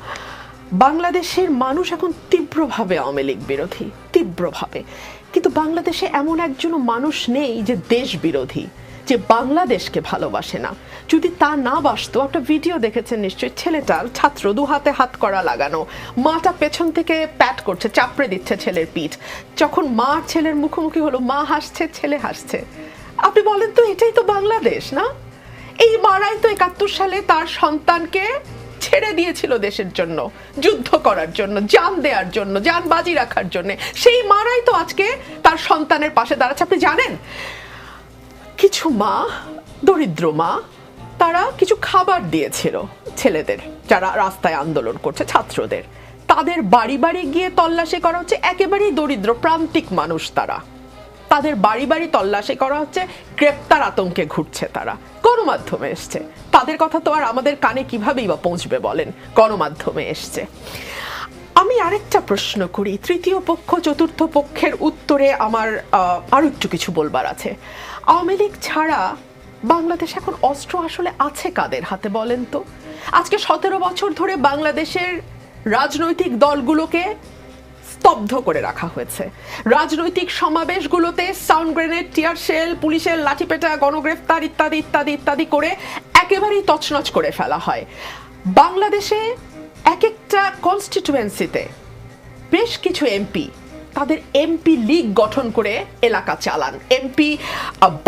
বাংলাদেশের মানুষ এখন তীব্রভাবে আওয়ামী লীগ বিরোধী, তীব্রভাবে। কিন্তু বাংলাদেশে এমন একজন মানুষ নেই যে দেশ বিরোধী, যে বাংলাদেশকে ভালোবাসে না। যদি তা না বাসতো, একটা ভিডিও দেখেছেন নিশ্চয়ই, ছেলেটার ছাত্র দু হাতে হাত করা লাগানো, মাটা পেছন থেকে প্যাট করছে, চাপড়ে দিচ্ছে ছেলের পিঠ। যখন মা ছেলের মুখোমুখি হলো, মা হাসছে, ছেলে হাসছে। আপনি বলেন তো, এটাই তো বাংলাদেশ না? এই মারাই তো ৭১ সালে তার সন্তানকে ছেড়ে দিয়েছিল দেশের জন্য, যুদ্ধ করার জন্য, জান দেওয়ার জন্য, জান বাজি রাখার জন্য। সেই মারাই তো আজকে তার সন্তানের পাশে দাঁড়াচ্ছে। আপনি জানেন, কিছু মা, দরিদ্র মা, তারা কিছু খাবার দিয়েছিল ছেলেদের যারা রাস্তায় আন্দোলন করছে, ছাত্রদের। তাদের বাড়ি বাড়ি গিয়ে তল্লাশি করা হচ্ছে, একেবারেই দরিদ্র প্রান্তিক মানুষ তারা। তাদের বাড়ি বাড়ি তল্লাশি করা হচ্ছে, গ্রেপ্তার আতঙ্কে ঘুরছে তারা। গণমাধ্যমে এসছে, তাদের কথা তো আর আমাদের কানে কিভাবেই বা পৌঁছবে বলেন? গণমাধ্যমে এসছে। আমি আরেকটা প্রশ্ন করি, তৃতীয় পক্ষ চতুর্থ পক্ষের উত্তরে আমার আরো একটু কিছু বলবার আছে। আওয়ামী লীগ ছাড়া বাংলাদেশ এখন অস্ত্র আসলে আছে কাদের হাতে বলেন তো? আজকে 17 বছর ধরে বাংলাদেশের রাজনৈতিক দলগুলোকে স্তব্ধ করে রাখা হয়েছে। রাজনৈতিক সমাবেশগুলোতে সাউন্ড গ্রেনেড, টিয়ার শেল, পুলিশের লাঠিপেটা, গণগ্রেফতার ইত্যাদি ইত্যাদি ইত্যাদি করে একেবারেই তছনছ করে ফেলা হয়। বাংলাদেশে এক একটা কনস্টিটিউয়েন্সিতে বেশ কিছু এমপি তাদের এমপি লীগ গঠন করে এলাকা চালান, এমপি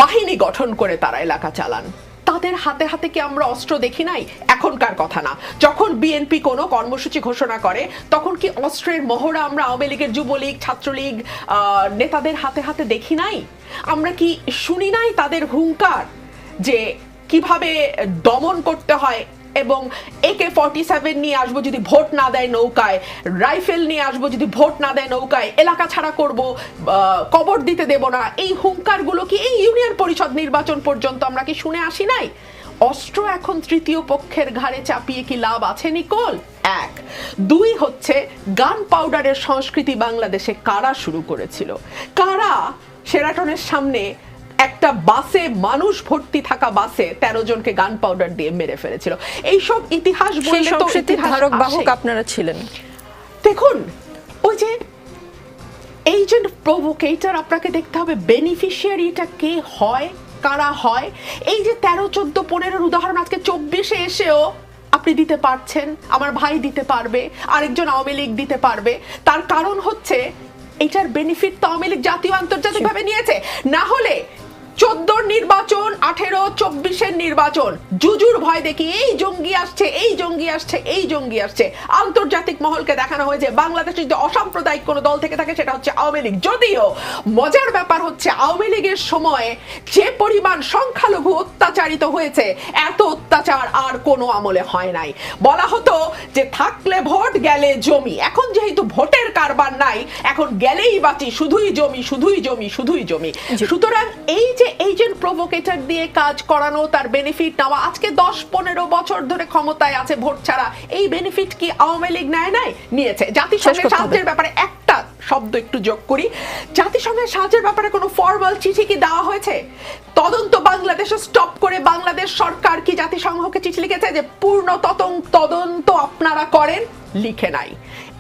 বাহিনী গঠন করে তারা এলাকা চালান। তাদের হাতে হাতে কি আমরা অস্ত্র দেখি নাই? এখনকার কথা না, যখন বিএনপি কোনো কর্মসূচি ঘোষণা করে তখন কি অস্ত্রের মহড়া আমরা আওয়ামী লীগের, যুবলীগ, ছাত্রলীগ নেতাদের হাতে হাতে দেখি নাই? আমরা কি শুনি নাই তাদের হুঙ্কার যে কিভাবে দমন করতে হয়? এবং AK-47 নিয়ে আসবো যদি ভোট না দেয় নৌকায়, রাইফেল নিয়ে আসবো যদি ভোট না দেয় নৌকায়, এলাকা ছাড়া করব, কবর দিতে দেব না। এই হুঙ্কারগুলো কি এই ইউনিয়ন পরিষদ নির্বাচন পর্যন্ত আমরা কি শুনে আসি নাই? অস্ত্র এখন তৃতীয় পক্ষের ঘাড়ে চাপিয়ে কি লাভ আছে নিকোল? এক। দুই হচ্ছে, গান পাউডারের সংস্কৃতি বাংলাদেশে কারা শুরু করেছিল? কারা শেরাটনের সামনে একটা বাসে, মানুষ ভর্তি থাকা বাসে 13 জনকে গান পাউডার দিয়ে মেরে ফেলেছিল? এইসব ইতিহাস বললে তো ধারক বাহক আপনারা ছিলেন। দেখুন, ওই যে এজেন্ট প্রভোকেটর, আপনাকে দেখতে হবে বেনিফিশিয়ারিটা কে হয়, কারা হয়। এই যে 13, 14, 15 উদাহরণ আজকে 24-এ এসেও আপনি দিতে পারছেন, আমার ভাই দিতে পারবে, আরেকজন আওয়ামী লীগ দিতে পারবে। তার কারণ হচ্ছে এটার বেনিফিট তো আওয়ামী লীগ জাতীয় আন্তর্জাতিকভাবে নিয়েছে। না হলে 14 নির্বাচন, 18, 24-এর নির্বাচন জুজুর ভয় দেখি এই জঙ্গি আসছে, এই জঙ্গি আসছে, এই জঙ্গি আসছে। আন্তর্জাতিক মহলকে দেখানো হয়েছে বাংলাদেশে যদি অসাম্প্রদায়িক কোনো দল থেকে থাকে সেটা হচ্ছে আওয়ামী লীগ। যদিও মজার ব্যাপার হচ্ছে, আওয়ামী লীগের সময়ে যে পরিমাণ সংখ্যালঘু অত্যাচারিত হয়েছে, এত অত্যাচার আর কোনো আমলে হয় নাই। বলা হতো যে থাকলে ভোট, গেলে জমি। এখন যেহেতু ভোটের কারবার নাই, এখন গেলেই বাঁচি, শুধুই জমি, শুধুই জমি, শুধুই জমি। সুতরাং এই যে এজেন্ট প্রভোকেটর দিয়ে কাজ করানো, তার বেনিফিট নেওয়া, আজকে 10-15 বছর ধরে ক্ষমতায় আছে ভোট ছাড়া, এই বেনিফিট কি আওয়ামী লীগ নেয় নাই? নিয়েছে। জাতিসংঘের সাহায্যের ব্যাপারে একটা শব্দ একটু যোগ করি, জাতিসংঘের সাহায্যের ব্যাপারে কোনো ফরমাল চিঠি কি দেওয়া হয়েছে? তদন্ত বাংলাদেশে স্টপ করে বাংলাদেশ বাংলাদেশ সরকার কি জাতিসংঘকে চিঠি লিখেছে যে পূর্ণ তদন্ত আপনারা করেন? লিখে নাই।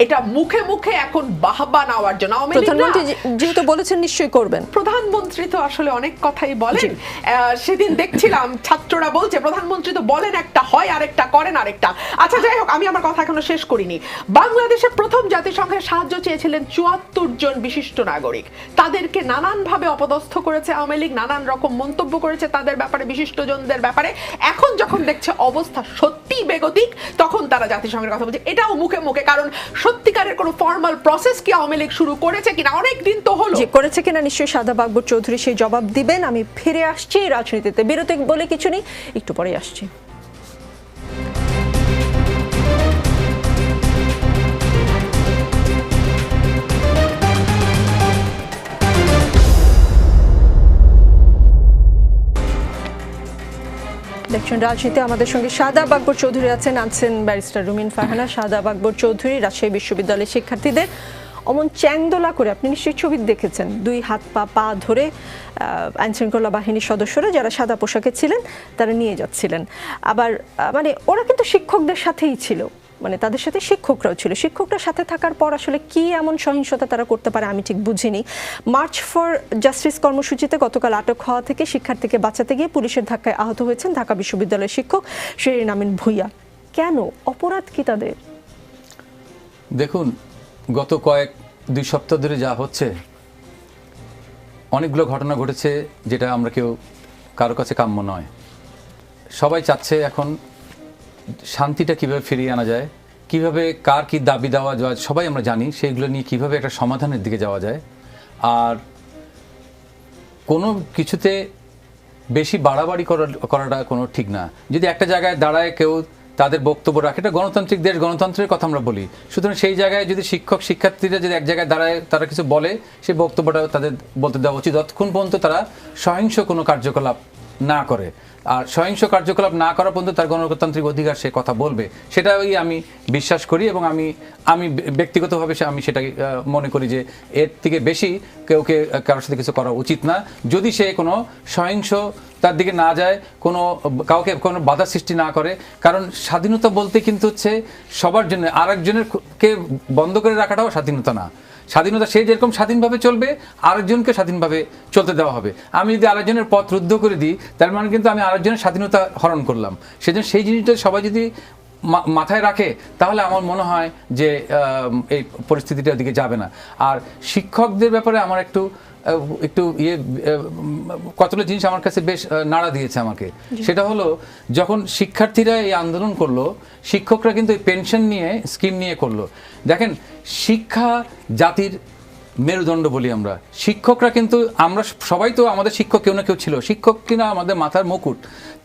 এটা মুখে মুখে এখন বাহবা নেওয়ার জন্য প্রধানমন্ত্রী যেহেতু বলেছেন নিশ্চয়ই করবেন। প্রধানমন্ত্রী তো আসলে অনেক কথাই বলেন। সেদিন দেখছিলাম ছাত্ররা বলছে প্রধানমন্ত্রী তো বলেন একটা, হয় আরেকটা, করেন আরেকটা। আচ্ছা যাই হোক, আমি আমার কথা এখনো শেষ করিনি। বাংলাদেশে প্রথম জাতিসংঘের সাহায্য চেয়েছিলেন ৭৪ জন বিশিষ্ট নাগরিক। তাদেরকে নানানভাবে অপদস্থ করেছে আওয়ামী লীগ, নানান রকম মন্তব্য করেছে তাদের ব্যাপারে, বিশিষ্টজনদের ব্যাপারে। এখন যখন দেখছে অবস্থা সত্যি বেগতিক, তখন তারা জাতিসংঘের কথা বলছে। এটাও মুখে মুখে, কারণ সত্যিকারের কোনো ফর্মাল প্রসেস কি আওয়ামী লীগ শুরু করেছে কিনা, অনেক দিন তো হলো। যে করেছে কিনা নিশ্চয়ই শাহাদাব আকবর চৌধুরী সেই জবাব দিবেন। আমি ফিরে আসছি রাজনীতিতে, বিরতি বলে কিছু নেই, একটু পরে আসছি। দেখছেন রাজনীতি, আমাদের সঙ্গে শাহাদাব আকবর চৌধুরী আছেন ব্যারিস্টার রুমিন ফারহানা। শাহাদাব আকবর চৌধুরী রাজশাহী বিশ্ববিদ্যালয়ের শিক্ষার্থীদের অমন চ্যাংদোলা করে, আপনি নিশ্চয়ই ছবি দেখেছেন, দুই হাত পা ধরে আইনশৃঙ্খলা বাহিনীর সদস্যরা যারা সাদা পোশাকে ছিলেন তারা নিয়ে যাচ্ছিলেন। আবার মানে ওরা কিন্তু শিক্ষকদের সাথেই ছিল, মানে তাদের সাথে শিক্ষকরাও ছিল। শিক্ষকরা সাথে থাকার পর আসলে কি এমন সহিংসতা তারা করতে পারে আমি ঠিক বুঝিনি। মার্চ ফর জাস্টিস কর্মসূচিতে গতকাল আটক হওয়া থেকে শিক্ষার্থীকে বাঁচাতে গিয়ে পুলিশের ধাক্কায় আহত হয়েছেন ঢাকা বিশ্ববিদ্যালয়ের শিক্ষক শিরিন আমিন ভূঁইয়া। কেন? অপরাধ কি তাদের? দেখুন, গত দুই সপ্তাহ ধরে যা হচ্ছে, অনেকগুলো ঘটনা ঘটেছে যেটা আমরা কেউ কারো কাছে কাম্য নয়। সবাই চাচ্ছে এখন শান্তিটা কিভাবে ফিরিয়ে আনা যায়, কিভাবে কার কি দাবি দেওয়া যায় সবাই আমরা জানি, সেইগুলো নিয়ে কিভাবে একটা সমাধানের দিকে যাওয়া যায়। আর কোনো কিছুতে বেশি বাড়াবাড়ি করাটা কোনো ঠিক না। যদি একটা জায়গায় দাঁড়ায় কেউ তাদের বক্তব্য রাখে, এটা গণতান্ত্রিক দেশ, গণতন্ত্রের কথা আমরা বলি, সুতরাং সেই জায়গায় যদি শিক্ষার্থীরা যদি এক জায়গায় দাঁড়ায় তারা কিছু বলে, সেই বক্তব্যটা তাদের বলতে দেওয়া উচিত, যতক্ষণ পর্যন্ত তারা সহিংস কোনো কার্যকলাপ না করে। আর সহিংস কার্যকলাপ না করা পর্যন্ত তার গণতান্ত্রিক অধিকার সে কথা বলবে, সেটাই আমি বিশ্বাস করি। এবং আমি ব্যক্তিগতভাবে আমি সেটাই মনে করি যে এর থেকে বেশি কেউকে কারোর সাথে কিছু করা উচিত না, যদি সে কোনো সহিংস তার দিকে না যায়, কাউকে কোনো বাধা সৃষ্টি না করে। কারণ স্বাধীনতা বলতে কিন্তু হচ্ছে সবার জন্য, আরেকজনের কে বন্ধ করে রাখাটাও স্বাধীনতা না। স্বাধীনতা সে যেরকম স্বাধীনভাবে চলবে, আরেকজনকে স্বাধীনভাবে চলতে দেওয়া হবে। আমি যদি আরেকজনের পথ রুদ্ধ করে দিই, তার মানে কিন্তু আমি আরেকজনের স্বাধীনতা হরণ করলাম। সেজন্য সেই জিনিসটা সবাই যদি মাথায় রাখে, তাহলে আমার মনে হয় যে এই পরিস্থিতিটা ওদিকে যাবে না। আর শিক্ষকদের ব্যাপারে আমার একটু কতগুলো জিনিস আমার কাছে বেশ নাড়া দিয়েছে আমাকে। সেটা হলো, যখন শিক্ষার্থীরা এই আন্দোলন করলো, শিক্ষকরা কিন্তু এই পেনশন নিয়ে স্কিম নিয়ে করলো। দেখেন, শিক্ষা জাতির মেরুদণ্ড বলি আমরা। শিক্ষকরা কিন্তু, আমরা সবাই তো আমাদের শিক্ষক কেউ না কেউ ছিল, শিক্ষক কিনা আমাদের মাথার মুকুট।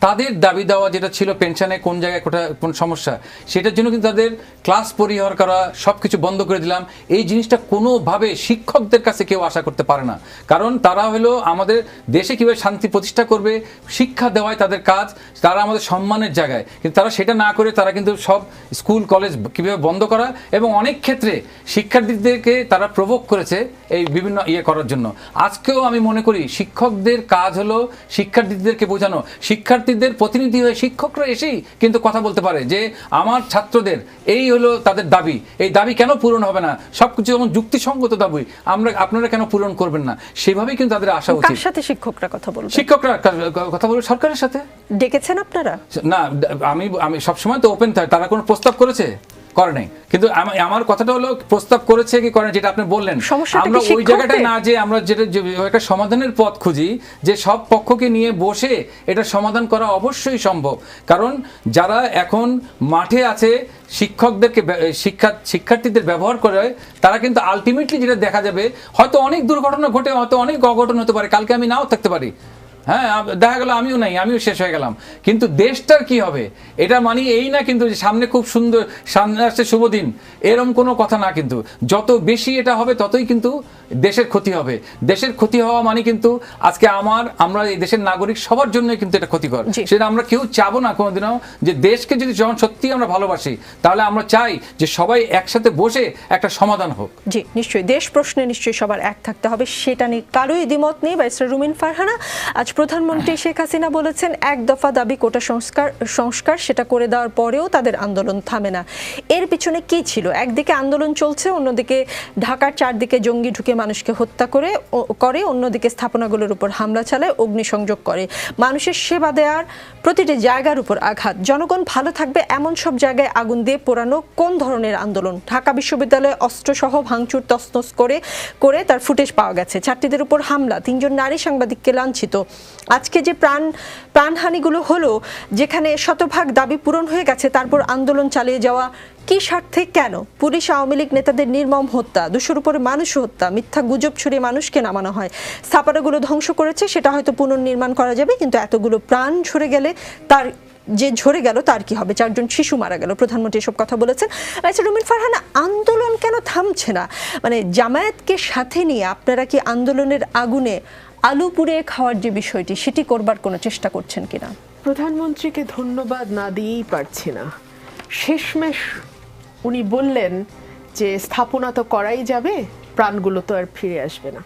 তাদের দাবি দেওয়া যেটা ছিল পেনশনে কোন জায়গায় কোন সমস্যা, সেটার জন্য কিন্তু তাদের ক্লাস পরিহার করা, সব কিছু বন্ধ করে দিলাম। এই জিনিসটা কোনোভাবে শিক্ষকদের কাছে কেউ আশা করতে পারে না, কারণ তারা হলো আমাদের দেশে কীভাবে শান্তি প্রতিষ্ঠা করবে, শিক্ষা দেওয়াই তাদের কাজ। তারা আমাদের সম্মানের জায়গায়, কিন্তু তারা সেটা না করে তারা কিন্তু সব স্কুল কলেজ কীভাবে বন্ধ করা, এবং অনেক ক্ষেত্রে শিক্ষার্থীদেরকে তারা প্রভোগ করেছে এই বিভিন্ন করার জন্য। আজকেও আমি মনে করি শিক্ষকদের কাজ হলো শিক্ষার্থীদেরকে বোঝানো। শিক্ষার্থীদের প্রতিনিধি হয়ে শিক্ষকরা এসেই কিন্তু কথা বলতে পারে যে আমার ছাত্রদের এই হলো তাদের দাবি, এই দাবি কেন পূরণ হবে না, সবকিছু যেমন যুক্তিসঙ্গত দাবি আপনারা কেন পূরণ করবেন না, সেভাবেই কিন্তু তাদের আসা উচিত। কার সাথে শিক্ষকরা কথা বলবে? শিক্ষকরা কথা বলবে সরকারের সাথে। ডেকেছেন আপনারা? না, আমি সবসময় তো ওপেন থাকি। তারা কোনো প্রস্তাব করেছে? করে নাই। কিন্তু আমার কথাটা হলো, প্রস্তাব করেছে কি করে, যেটা আপনি বললেন, আমরা ওই জায়গাটা না যে আমরা যেটা একটা সমাধানের পথ খুঁজি, যে সব পক্ষকে নিয়ে বসে এটা সমাধান করা অবশ্যই সম্ভব। কারণ যারা এখন মাঠে আছে শিক্ষকদেরকে শিক্ষার্থীদের ব্যবহার করে, তারা কিন্তু আলটিমেটলি যেটা দেখা যাবে, হয়তো অনেক দুর্ঘটনা ঘটে, হয়তো অনেক অঘটন হতে পারে, কালকে আমি নাও থাকতে পারি, হ্যাঁ, দেখা গেল আমিও নাই, আমিও শেষ হয়ে গেলাম, কিন্তু দেশটার কি হবে এটা মানে এই না কিন্তু যে সামনে খুব সুন্দর, সামনে আসছে শুভ দিন, এরকম কোনো কথা না। কিন্তু যত বেশি এটা হবে ততই কিন্তু দেশের ক্ষতি হবে। দেশের ক্ষতি হওয়া মানে কিন্তু আজকে আমরা এই দেশের নাগরিক সবার জন্যই কিন্তু এটা ক্ষতিকর। সেটা আমরা কেউ চাবো না কোনোদিনও, যে দেশকে যদি যখন সত্যি আমরা ভালোবাসি, তাহলে আমরা চাই যে সবাই একসাথে বসে একটা সমাধান হোক। জি, নিশ্চয়ই দেশ প্রশ্নে নিশ্চয়ই সবার এক থাকতে হবে, সেটা নিয়ে কারোই দ্বিমত নেই। ব্যারিস্টার রুমিন ফারহানা, আজ প্রধানমন্ত্রী শেখ হাসিনা বলেছেন এক দফা দাবি কোটা সংস্কার সেটা করে দেওয়ার পরেও তাদের আন্দোলন থামে না। এর পিছনে কি ছিল? একদিকে আন্দোলন চলছে, অন্যদিকে ঢাকার চারদিকে জঙ্গি ঢুকে মানুষকে হত্যা করে অন্যদিকে স্থাপনাগুলোর উপর হামলা চালায়, অগ্নিসংযোগ করে, মানুষের সেবা দেওয়ার প্রতিটি জায়গার উপর আঘাত। জনগণ ভালো থাকবে এমন সব জায়গায় আগুন দিয়ে পোড়ানো কোন ধরনের আন্দোলন? ঢাকা বিশ্ববিদ্যালয়ে অস্ত্রসহ ভাঙচুর তছনছ করে তার ফুটেজ পাওয়া গেছে। ছাত্রীদের উপর হামলা, 3 জন নারী সাংবাদিককে লাঞ্ছিত। আজকে যে প্রাণহানিগুলো হলো, যেখানে শতভাগ দাবি পূরণ হয়ে গেছে, তারপর আন্দোলন চালিয়ে যাওয়া কি স্বার্থে? কেন? পুলিশ আওয়ামী লীগ নেতাদের নির্মম হত্যা, 200-র উপরে মানুষ হত্যা, মিথ্যা গুজব ছড়িয়ে মানুষকে নামানো হয়। স্থাপনাগুলো ধ্বংস করেছে, সেটা হয়তো পুনর্নির্মাণ করা যাবে, কিন্তু এতগুলো প্রাণ ঝরে গেলে ঝরে গেল তার কি হবে? 4 জন শিশু মারা গেল। প্রধানমন্ত্রী এসব কথা বলেছেন। আচ্ছা রুমিন ফারহানা, আন্দোলন কেন থামছে না? মানে জামায়াতকে সাথে নিয়ে আপনারা কি আন্দোলনের আগুনে আলু পুড়িয়ে খাওয়ার যে বিষয়টি, সেটি করবার কোনো চেষ্টা করছেন কিনা? প্রধানমন্ত্রীকে ধন্যবাদ না দিয়েই পারছি না। শেষমেশ উনি বললেন যে স্থাপনা তো করাই যাবে, প্রাণগুলো তো আর ফিরে আসবে না।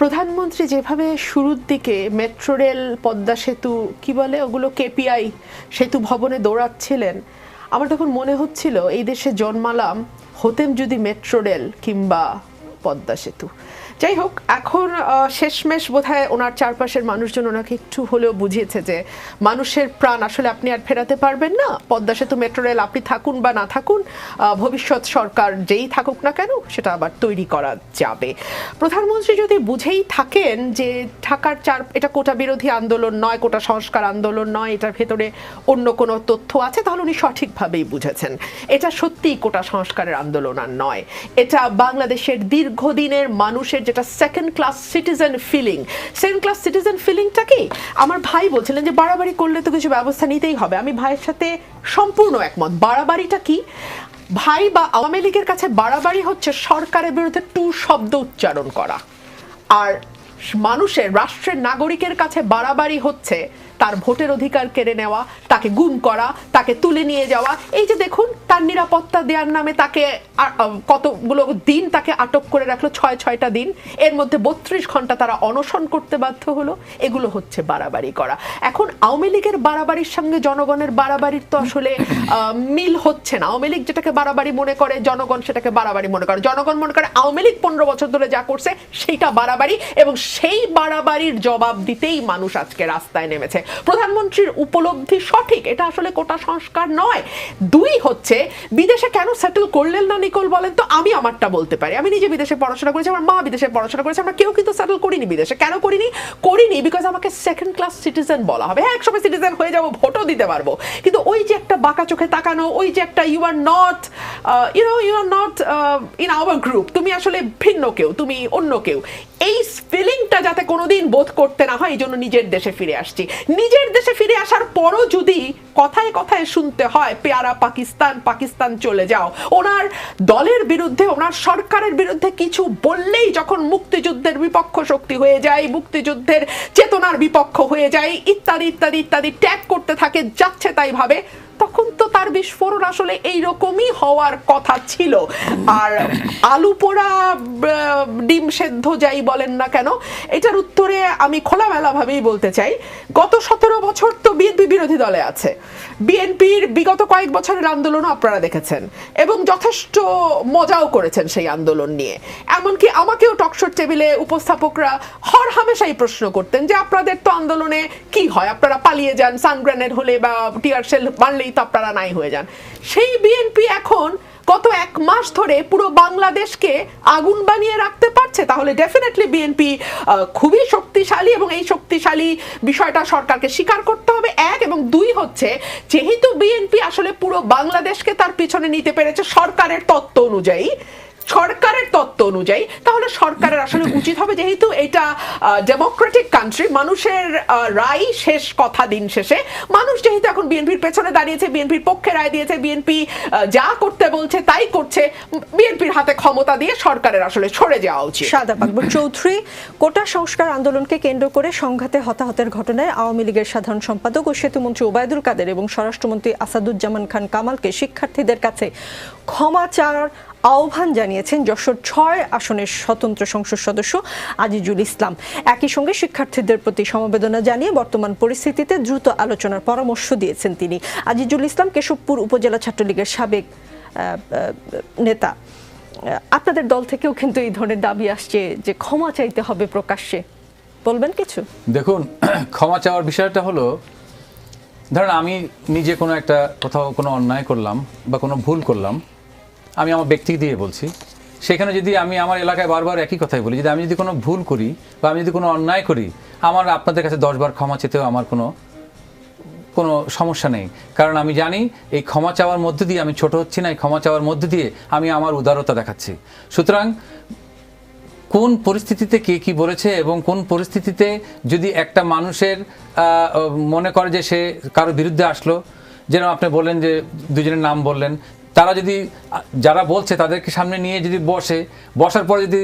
প্রধানমন্ত্রী যেভাবে শুরুর দিকে মেট্রো রেল, পদ্মা সেতু, কি বলে ওগুলো, কেপিআই সেতু ভবনে দৌড়াচ্ছিলেন, আমার তখন মনে হচ্ছিল এই দেশে জন্মালাম হতেম যদি মেট্রো রেল কিংবা পদ্মা সেতু। যাই হোক, এখন শেষমেশ বোধহয় ওনার চারপাশের মানুষজন ওনাকে একটু হলেও বুঝিয়েছে যে মানুষের প্রাণ আসলে আপনি আর ফেরাতে পারবেন না। পদ্মা সেতু, মেট্রো রেল আপনি থাকুন বা না থাকুন, ভবিষ্যৎ সরকার যেই থাকুক না কেন, সেটা আবার তৈরি করা যাবে। প্রধানমন্ত্রী যদি বুঝেই থাকেন যে ঢাকার এটা কোটা বিরোধী আন্দোলন নয়, কোটা সংস্কার আন্দোলন নয়, এটার ভেতরে অন্য কোনো তথ্য আছে, তাহলে উনি সঠিকভাবেই বুঝেছেন। এটা সত্যিই কোটা সংস্কারের আন্দোলন আর নয়। এটা বাংলাদেশের দীর্ঘদিনের মানুষের যেটা second class citizen feeling. Second class citizen ফিলিংটা কি? আমার ভাই বলছিলেন যে বাড়াবাড়ি করলে তো কিছু ব্যবস্থা নিতেই হবে। আমি ভাইয়ের সাথে সম্পূর্ণ একমত। বাড়াবাড়িটা কি? ভাই বা আওয়ামী লীগের কাছে বাড়াবাড়ি হচ্ছে সরকারের বিরুদ্ধে টু শব্দ উচ্চারণ করা, আর মানুষের, রাষ্ট্রের নাগরিকের কাছে বাড়াবাড়ি হচ্ছে তার ভোটের অধিকার কেড়ে নেওয়া, তাকে গুম করা, তাকে তুলে নিয়ে যাওয়া। এই যে দেখুন, তার নিরাপত্তা দেওয়ার নামে তাকে কতগুলো দিন তাকে আটক করে রাখলো, 6টা দিন, এর মধ্যে 32 ঘন্টা তারা অনশন করতে বাধ্য হলো। এগুলো হচ্ছে বাড়াবাড়ি করা। এখন আওয়ামী লীগের বাড়াবাড়ির সঙ্গে জনগণের বাড়াবাড়ির তো আসলে মিল হচ্ছে না। আওয়ামী লীগ যেটাকে বাড়াবাড়ি মনে করে, জনগণ সেটাকে বাড়াবাড়ি মনে করে। জনগণ মনে করে আওয়ামী লীগ 15 বছর ধরে যা করছে সেইটা বাড়াবাড়ি, এবং সেই বাড়াবাড়ির জবাব দিতেই মানুষ আজকে রাস্তায় নেমেছে। প্রধানমন্ত্রীর উপলব্ধি সঠিক, এটা আসলে কোটা সংস্কার নয়। 2 হচ্ছে, বিদেশে কেন সেটেল করলেন না নিকোল বলেন তো? আমি আমারটা বলতে পারি। আমি নিজে বিদেশে পড়াশোনা করেছি, আমার মা বিদেশে পড়াশোনা করেছে, আমরা কেউ কিন্তু সেটেল করিনি বিদেশে। কেন করিনি বিকজ আমাকে সেকেন্ড ক্লাস সিটিজেন বলা হবে। হ্যাঁ, একসময় সিটিজেন হয়ে যাবো, ভোটও দিতে পারবো, কিন্তু ওই যে একটা বাঁকা চোখে তাকানো, ওই যে একটা you are not in our group, তুমি আসলে ভিন্ন কেউ, তুমি অন্য কেউ, এই ফিলিংটা যাতে কোনোদিন বোধ করতে না হয়, এই জন্য নিজের দেশে ফিরে আসছি। নিজের দেশে ফিরে আসার পরও যদি কথায় কথায় শুনতে হয় পেয়ারা পাকিস্তান, পাকিস্তান চলে যাও, ওনার দলের বিরুদ্ধে, ওনার সরকারের বিরুদ্ধে কিছু বললেই যখন মুক্তিযুদ্ধের বিপক্ষ শক্তি হয়ে যায়, মুক্তিযুদ্ধের চেতনার বিপক্ষ হয়ে যায়, ইত্যাদি ইত্যাদি ইত্যাদি ট্যাগ করতে থাকে, যাচ্ছে তাই ভাবে, তখন তো তার বিস্ফোরণ আসলে এইরকমই হওয়ার কথা ছিল। আর আলু পোড়া, ডিম সেদ্ধ যাই বলেন না কেন, এটার উত্তরে আমি খোলামেলা ভাবেই বলতে চাই, গত 17 বছর তো বিএনপি বিরোধী দলে আছে। বিএনপির বিগত কয়েক বছরের আন্দোলনও আপনারা দেখেছেন এবং যথেষ্ট মজাও করেছেন সেই আন্দোলন নিয়ে। এমনকি আমাকেও টকশোর টেবিলে উপস্থাপকরা হর হামেশাই প্রশ্ন করতেন যে আপনাদের তো আন্দোলনে কি হয়, আপনারা পালিয়ে যান, সান গ্রেনেড হলে বা টিয়ার শেল মারলেই তো আপনারা নাই হয়ে যান। সেই বিএনপি এখন গত 1 মাস ধরে পুরো বাংলাদেশকে আগুন বানিয়ে রাখতে পারছে, তাহলে ডেফিনেটলি বিএনপি খুবই শক্তিশালী, এবং এই শক্তিশালী বিষয়টা সরকারকে স্বীকার করতে হবে, 1। এবং 2 হচ্ছে, যেহেতু বিএনপি আসলে পুরো বাংলাদেশকে তার পিছনে নিতে পেরেছে সরকারের তত্ত্ব অনুযায়ী, তাহলে সরকারের আসলে উচিত হবে, যেহেতু এটা ডেমোক্রেটিক কান্ট্রি, মানুষের রায় শেষ কথা দিন শেষে, মানুষ যেহেতু এখন বিএনপির পেছনে দাঁড়িয়েছে, বিএনপির পক্ষে রায় দিয়েছে, বিএনপি যা করতে বলছে তাই করছে, বিএনপির হাতে ক্ষমতা দিয়ে সরকারের আসলে সরে যাওয়া উচিত। শাহাদাত আকবর চৌধুরী, কোটা সংস্কার আন্দোলনকে কেন্দ্র করে সংঘাতে হতাহতের ঘটনায় আওয়ামী লীগের সাধারণ সম্পাদক ও সেতুমন্ত্রী ওবায়দুল কাদের এবং স্বরাষ্ট্রমন্ত্রী আসাদুজ্জামান খান কামালকে শিক্ষার্থীদের কাছে ক্ষমা চাওয়ার আহ্বান জানিয়েছেন যশোর ৬ আসনের স্বতন্ত্র সংসদ সদস্য আজিজুল ইসলাম। একই সঙ্গে শিক্ষার্থীদের প্রতি সমবেদনা জানিয়ে বর্তমান পরিস্থিতিতে দ্রুত আলোচনার পরামর্শ দিয়েছেন তিনি। আজিজুল ইসলাম কেশবপুর উপজেলা ছাত্রলীগের সাবেক নেতা। আপনাদের দল থেকেও কিন্তু এই ধরনের দাবি আসছে যে ক্ষমা চাইতে হবে প্রকাশ্যে, বলবেন কিছু? দেখুন, ক্ষমা চাওয়ার বিষয়টা হলো, ধরেন আমি নিজে কোনো একটা কোথাও কোনো অন্যায় করলাম বা কোনো ভুল করলাম, আমি আমার ব্যক্তি দিয়ে বলছি, সেখানে যদি আমি আমার এলাকায় বারবার একই কথাই বলি, যদি আমি যদি কোনো ভুল করি বা আমি যদি কোনো অন্যায় করি, আমার আপনাদের কাছে 10 বার ক্ষমা চেতেও আমার কোনো সমস্যা নেই। কারণ আমি জানি এই ক্ষমা চাওয়ার মধ্যে দিয়ে আমি ছোট হচ্ছি না, এই ক্ষমা চাওয়ার মধ্যে দিয়ে আমি আমার উদারতা দেখাচ্ছি। সুতরাং কোন পরিস্থিতিতে কে কি বলেছে এবং কোন পরিস্থিতিতে যদি একটা মানুষের মনে করে যে সে কারো বিরুদ্ধে আসলো, যেন আপনি বললেন যে দুজনের নাম বললেন, তারা যদি যারা বলছে তাদেরকে সামনে নিয়ে যদি বসার পরে যদি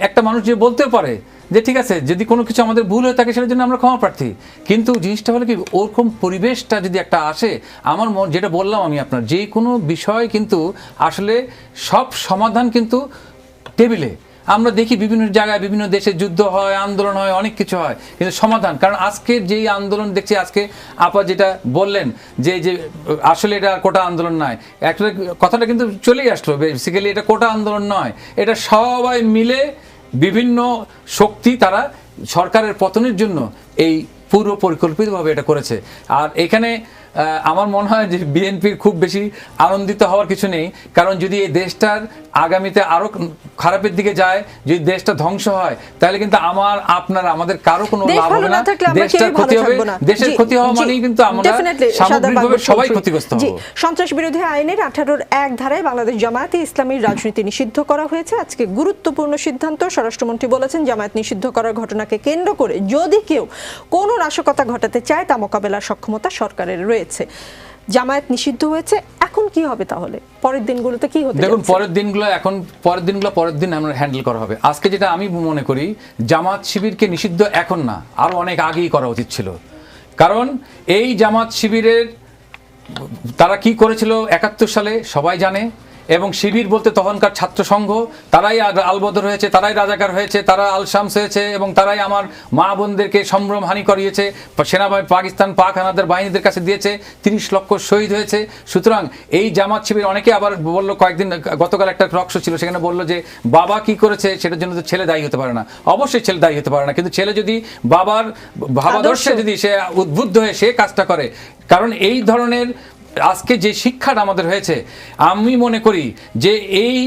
একটা মানুষ যে বলতেও পারে যে ঠিক আছে, যদি কোনো কিছু আমাদের ভুল হয়ে থাকে সেটার জন্য আমরা ক্ষমা প্রার্থী, কিন্তু জিনিসটা হলো কি, ওরকম পরিবেশটা যদি একটা আসে, আমার যেটা বললাম আমি আপনার, যে কোনো বিষয় কিন্তু আসলে সব সমাধান কিন্তু টেবিলে। আমরা দেখি বিভিন্ন জায়গায় বিভিন্ন দেশে যুদ্ধ হয়, আন্দোলন হয়, অনেক কিছু হয়, কিন্তু সমাধান, কারণ আজকের যেই আন্দোলন দেখছি, আজকে আপা যেটা বললেন যে আসলে এটা কোটা আন্দোলন নয়, একটা কথাটা কিন্তু চলেই আসলো, বেসিক্যালি এটা কোটা আন্দোলন নয়, এটা সবাই মিলে বিভিন্ন শক্তি তারা সরকারের পতনের জন্য এই পূর্ব পরিকল্পিতভাবে এটা করেছে। আর এখানে আমার মনে হয় যে বিএনপির খুব বেশি আনন্দিত হওয়ার কিছু নেই, কারণ যদি এই দেশটার আগামীতে আরো খারাপের দিকে যায়, যদি দেশটা ধ্বংস হয়, তাহলে কিন্তু আমাদের কারো কোনো লাভ হবে না, দেশটার ক্ষতি হবে। দেশের ক্ষতি হওয়া মানেই কিন্তু আমরা সামগ্রিকভাবে সবাই ক্ষতিগ্রস্ত হব। সন্ত্রাস বিরোধী আইনের 18-র 1 ধারায় বাংলাদেশ জামায়াতে ইসলামীর রাজনীতি নিষিদ্ধ করা হয়েছে। আজকে গুরুত্বপূর্ণ সিদ্ধান্ত। স্বরাষ্ট্রমন্ত্রী বলেছেন, জামায়াত নিষিদ্ধ করার ঘটনাকে কেন্দ্র করে যদি কেউ কোনো নাশকতা ঘটাতে চায়, তা মোকাবেলার সক্ষমতা সরকারের রয়েছে। জামায়াত নিষিদ্ধ হয়েছে, এখন কি হবে তাহলে? পরের দিনগুলোতে কি হতে? দেখুন, পরের দিন আমরা হ্যান্ডেল করা হবে। আজকে যেটা আমি মনে করি, জামাত শিবিরকে নিষিদ্ধ এখন না, আরো অনেক আগেই করা উচিত ছিল। কারণ এই জামাত শিবিরের তারা কি করেছিল 71 সালে সবাই জানে, এবং শিবির বলতে তখনকার ছাত্র সংঘ, তারাই আলবদর হয়েছে, তারাই রাজাকার হয়েছে, তারা আল শামস হয়েছে, এবং তারাই আমার মা বোনদেরকে সম্ভ্রম হানি করিয়েছে, সেনাবাহিনী পাকিস্তান পাক হানাদার বাহিনীদের কাছে দিয়েছে, 30 লক্ষ শহীদ হয়েছে। সুতরাং এই জামাত শিবির, অনেকে আবার বললো, কয়েকদিন গতকাল একটা টক শো ছিল, সেখানে বললো যে বাবা কি করেছে সেটার জন্য তো ছেলে দায়ী হতে পারে না। অবশ্যই ছেলে দায়ী হতে পারে না, কিন্তু ছেলে যদি বাবার ভাবাদর্শে যদি সে উদ্বুদ্ধ হয়ে সে কাজটা করে, কারণ এই ধরনের আজকে যে শিক্ষাটা আমাদের হয়েছে, আমি মনে করি যে এই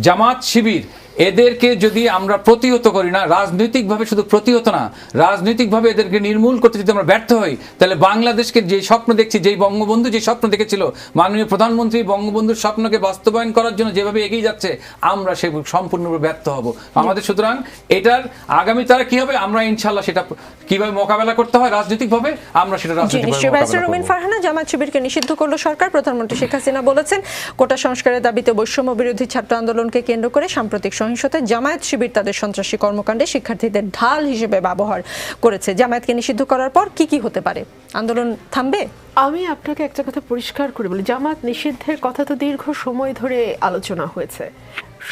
জামাত শিবির এদেরকে যদি আমরা প্রতিহত করি না, রাজনৈতিকভাবে, শুধু প্রতিহত না, রাজনৈতিকভাবে এদেরকে নির্মূল করতে যদি আমরা ব্যর্থ হই, তাহলে বাংলাদেশকে যে স্বপ্ন দেখছি, যেই বঙ্গবন্ধু যে স্বপ্ন দেখেছিল, মাননীয় প্রধানমন্ত্রী বঙ্গবন্ধুর স্বপ্নকে বাস্তবায়ন করার জন্য যেভাবে এগিয়ে যাচ্ছে, আমরা সে সম্পূর্ণরূপে ব্যর্থ হব আমাদের। সুতরাং এটার আগামী তারা কি হবে, আমরা ইনশাআল্লাহ সেটা কিভাবে মোকাবেলা করতে হয় রাজনৈতিকভাবে, আমরা সেটা রাজনৈতিকভাবে। ফারহানা, জামাত শিবিরকে নিষিদ্ধ করলো সরকার। প্রধানমন্ত্রী শেখ হাসিনা বলেছেন, কোটা সংস্কারের দাবিতে বৈষম্য বিরোধী ছাত্র আন্দোলনকে কেন্দ্র করে সাম্প্রতিক সহিংসতায় জামায়াত শিবির তাদের সন্ত্রাসী কর্মকাণ্ডে শিক্ষার্থীদের ঢাল হিসেবে ব্যবহার করেছে। জামায়াতকে নিষিদ্ধ করার পর কি কি হতে পারে? আন্দোলন থামবে? আমি আপনাকে একটা কথা পরিষ্কার করে বলি, জামাত নিষিদ্ধের কথা তো দীর্ঘ সময় ধরে আলোচনা হয়েছে।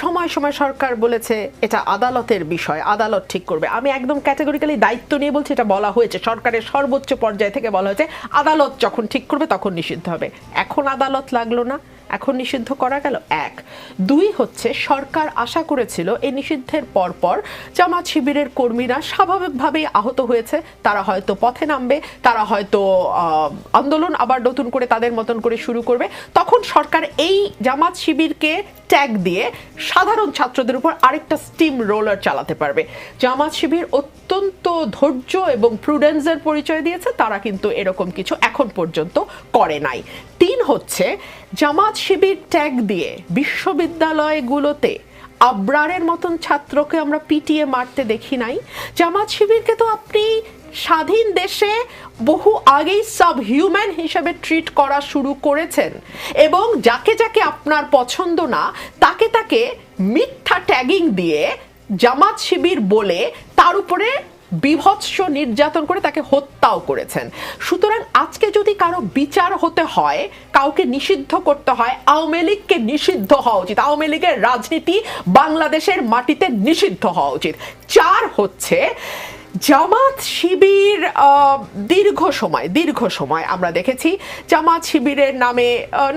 সময় সময় সরকার বলেছে এটা আদালতের বিষয়, আদালত ঠিক করবে। আমি একদম ক্যাটেগরিক্যালি দায়িত্ব নিয়ে বলছি, এটা বলা হয়েছে সরকারের সর্বোচ্চ পর্যায় থেকে, বলা হয়েছে আদালত যখন ঠিক করবে তখন নিষিদ্ধ হবে। এখন আদালত লাগলো না, এখন নিষিদ্ধ করা গেল। 1 2 হচ্ছে, সরকার আশা করেছিল এই নিষিদ্ধের পরপর জামাত শিবিরের কর্মীরা স্বাভাবিকভাবেই আহত হয়েছে, তারা হয়তো পথে নামবে, তারা হয়তো আন্দোলন আবার নতুন করে তাদের মতন করে শুরু করবে। তখন সরকার এই জামাত শিবিরকে ট্যাগ দিয়ে সাধারণ ছাত্রদের উপর আরেকটা স্টিম রোলার চালাতে পারবে। জামাত শিবির অত্যন্ত ধৈর্য এবং প্রুডেন্সের পরিচয় দিয়েছে, তারা কিন্তু এরকম কিছু এখন পর্যন্ত করে নাই। 3 হচ্ছে, জামাত শিবির ট্যাগ দিয়ে বিশ্ববিদ্যালয়গুলোতে আবরারের মতন ছাত্রকে আমরা পিটিয়ে মারতে দেখি নাই। জামাত শিবিরকে তো আপনি স্বাধীন দেশে বহু আগেই সাব হিউম্যান হিসেবে ট্রিট করা শুরু করেছেন, এবং যাকে যাকে আপনার পছন্দ না তাকে তাকে মিথ্যা ট্যাগিং দিয়ে জামাত শিবির বলে তার উপরে বীভৎস নির্যাতন করে তাকে হত্যাও করেছেন। সুতরাং আজকে যদি কারো বিচার হতে হয়, কাউকে নিষিদ্ধ করতে হয়, আওয়ামী লীগকে নিষিদ্ধ হওয়া উচিত। আওয়ামী লীগের রাজনীতি বাংলাদেশের মাটিতে নিষিদ্ধ হওয়া উচিত। 4 হচ্ছে জামাত শিবির দীর্ঘ সময় আমরা দেখেছি জামাত শিবিরের নামে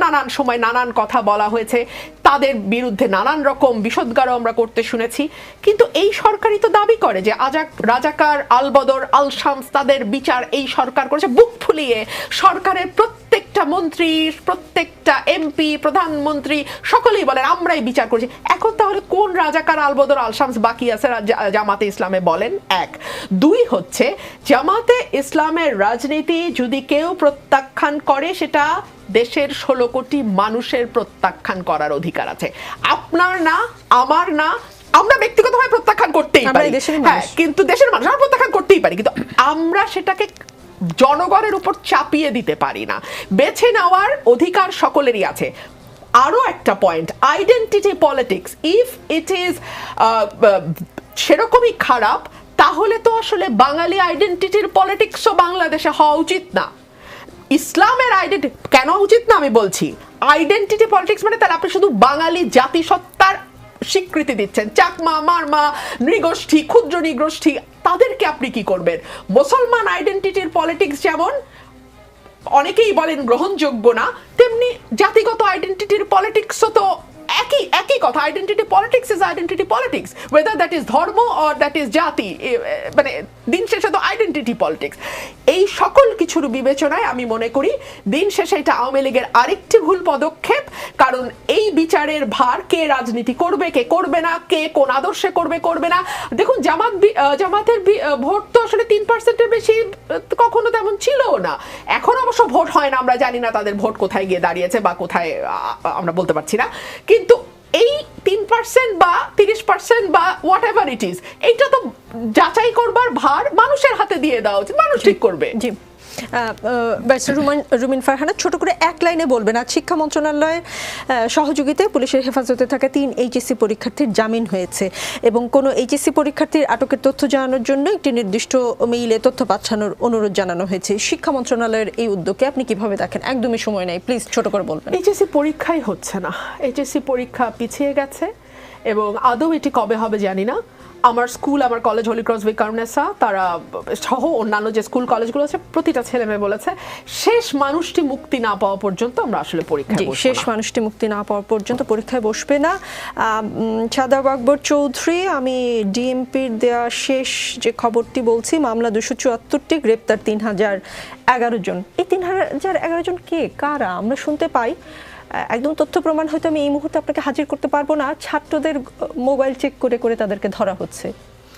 নানান সময় নানান কথা বলা হয়েছে, তাদের বিরুদ্ধে নানান রকম বিষোদ্গারও আমরা করতে শুনেছি। কিন্তু এই সরকারই তো দাবি করে যে রাজাকার, আলবদর, আল শামস তাদের বিচার এই সরকার করেছে। বুক ফুলিয়ে সরকারের প্রত্যেকটা মন্ত্রী, প্রত্যেকটা এমপি, প্রধানমন্ত্রী সকলেই বলেন আমরাই বিচার করেছি। এখন তাহলে কোন রাজাকার, আলবদর, আল শামস বাকি আছে জামাতে ইসলামে বলেন? 1। 2 হচ্ছে জামাতে ইসলামের রাজনীতি যদি কেউ প্রত্যাখ্যান করে, সেটা দেশের 16 কোটি মানুষের প্রত্যাখ্যান করার অধিকার আছে। আপনার না, আমার না, আমরা ব্যক্তিগতভাবে প্রত্যাখ্যান করতেই পারি, হ্যাঁ, কিন্তু দেশের মানুষ আমরা প্রত্যাখ্যান করতেই পারি, কিন্তু আমরা সেটাকে জনগণের উপর চাপিয়ে দিতে পারি না। বেছে নেওয়ার অধিকার সকলেরই আছে। আরো একটা point, identity politics, if it is সেরকমই খারাপ, তাহলে তো আসলে বাঙালি আইডেন্টিটির পলিটিক্সও বাংলাদেশে হওয়া উচিত না। ইসলামের আইডেন্টিটি কেন উচিত না আমি বলছি, আইডেন্টিটি পলিটিক্স মানে তাহলে আপনি শুধু বাঙালি জাতিসত্তার স্বীকৃতি দিচ্ছেন। চাকমা, মারমা, নৃগোষ্ঠী, ক্ষুদ্র নৃগোষ্ঠী, তাদেরকে আপনি কি করবেন? মুসলমান আইডেন্টিটির পলিটিক্স যেমন অনেকেই বলেন গ্রহণযোগ্য না, তেমনি জাতিগত আইডেন্টিটির পলিটিক্সও তো একই কথা। Identity politics is identity politics, weather that is ধর্ম অর দ্যাট ইজ জাতি, মানে দিন শেষে তো আইডেন্টিটি পলিটিক্স। এই সকল কিছুর বিবেচনায় আমি মনে করি দিন শেষে এটা আওয়ামী লীগের আরেকটি ভুল পদক্ষেপ। কারণ এই বিচারের ভার কে রাজনীতি করবে, কে করবে না, কে কোন আদর্শে করবে না। দেখুন জামাতের ভোট তো আসলে 3%-এর বেশি কখনো তেমন ছিলও না। এখন অবশ্য ভোট হয় না, আমরা জানি না তাদের ভোট কোথায় গিয়ে দাঁড়িয়েছে বা কোথায়, আমরা বলতে পারছি না। কিন্তু এই 3% বা 30% বা হোয়াট এভার ইট ইজ, এইটা তো যাচাই করবার ভার মানুষের হাতে দিয়ে দেওয়া উচিত, মানুষ ঠিক করবে। জি, রুমিন ফারহানা, ছোট করে এক লাইনে বলবেন, আজ শিক্ষা মন্ত্রণালয়ের সহযোগিতায় পুলিশের হেফাজতে থাকা 3 এইচএসসি পরীক্ষার্থীর জামিন হয়েছে এবং কোনো এইচএসসি পরীক্ষার্থীর আটকের তথ্য জানানোর জন্য একটি নির্দিষ্ট মেইলে তথ্য পাঠানোর অনুরোধ জানানো হয়েছে। শিক্ষা মন্ত্রণালয়ের এই উদ্যোগকে আপনি কিভাবে দেখেন? একদমই সময় নেই, প্লিজ ছোট করে বলবেন। এইচএসসি পরীক্ষাই হচ্ছে না, এইচএসসি পরীক্ষা পিছিয়ে গেছে এবং আদৌ এটি কবে হবে জানি না। আমার স্কুল, আমার কলেজ হলি ক্রস ভিকারুননিসা, তারা সহ অন্যান্য যে স্কুল কলেজগুলো আছে, প্রতিটা ছেলে মেয়ে বলেছে শেষ মানুষটি মুক্তি না পাওয়া পর্যন্ত আমরা আসলে পরীক্ষায় বসবো না। শেষ মানুষটি মুক্তি না পাওয়া পর্যন্ত পরীক্ষায় বসবে না। শাদাব আকবর চৌধুরী, আমি ডিএমপির দেয়া শেষ যে খবরটি বলছি, মামলা 274টি, গ্রেপ্তার 3011 জন। এই 3011 জন কে, কারা? আমরা শুনতে পাই একদম তথ্য প্রমাণ হয়তো আমি এই মুহূর্তে আপনাকে হাজির করতে পারবো না, ছাত্রদের মোবাইল চেক করে করে তাদেরকে ধরা হচ্ছে।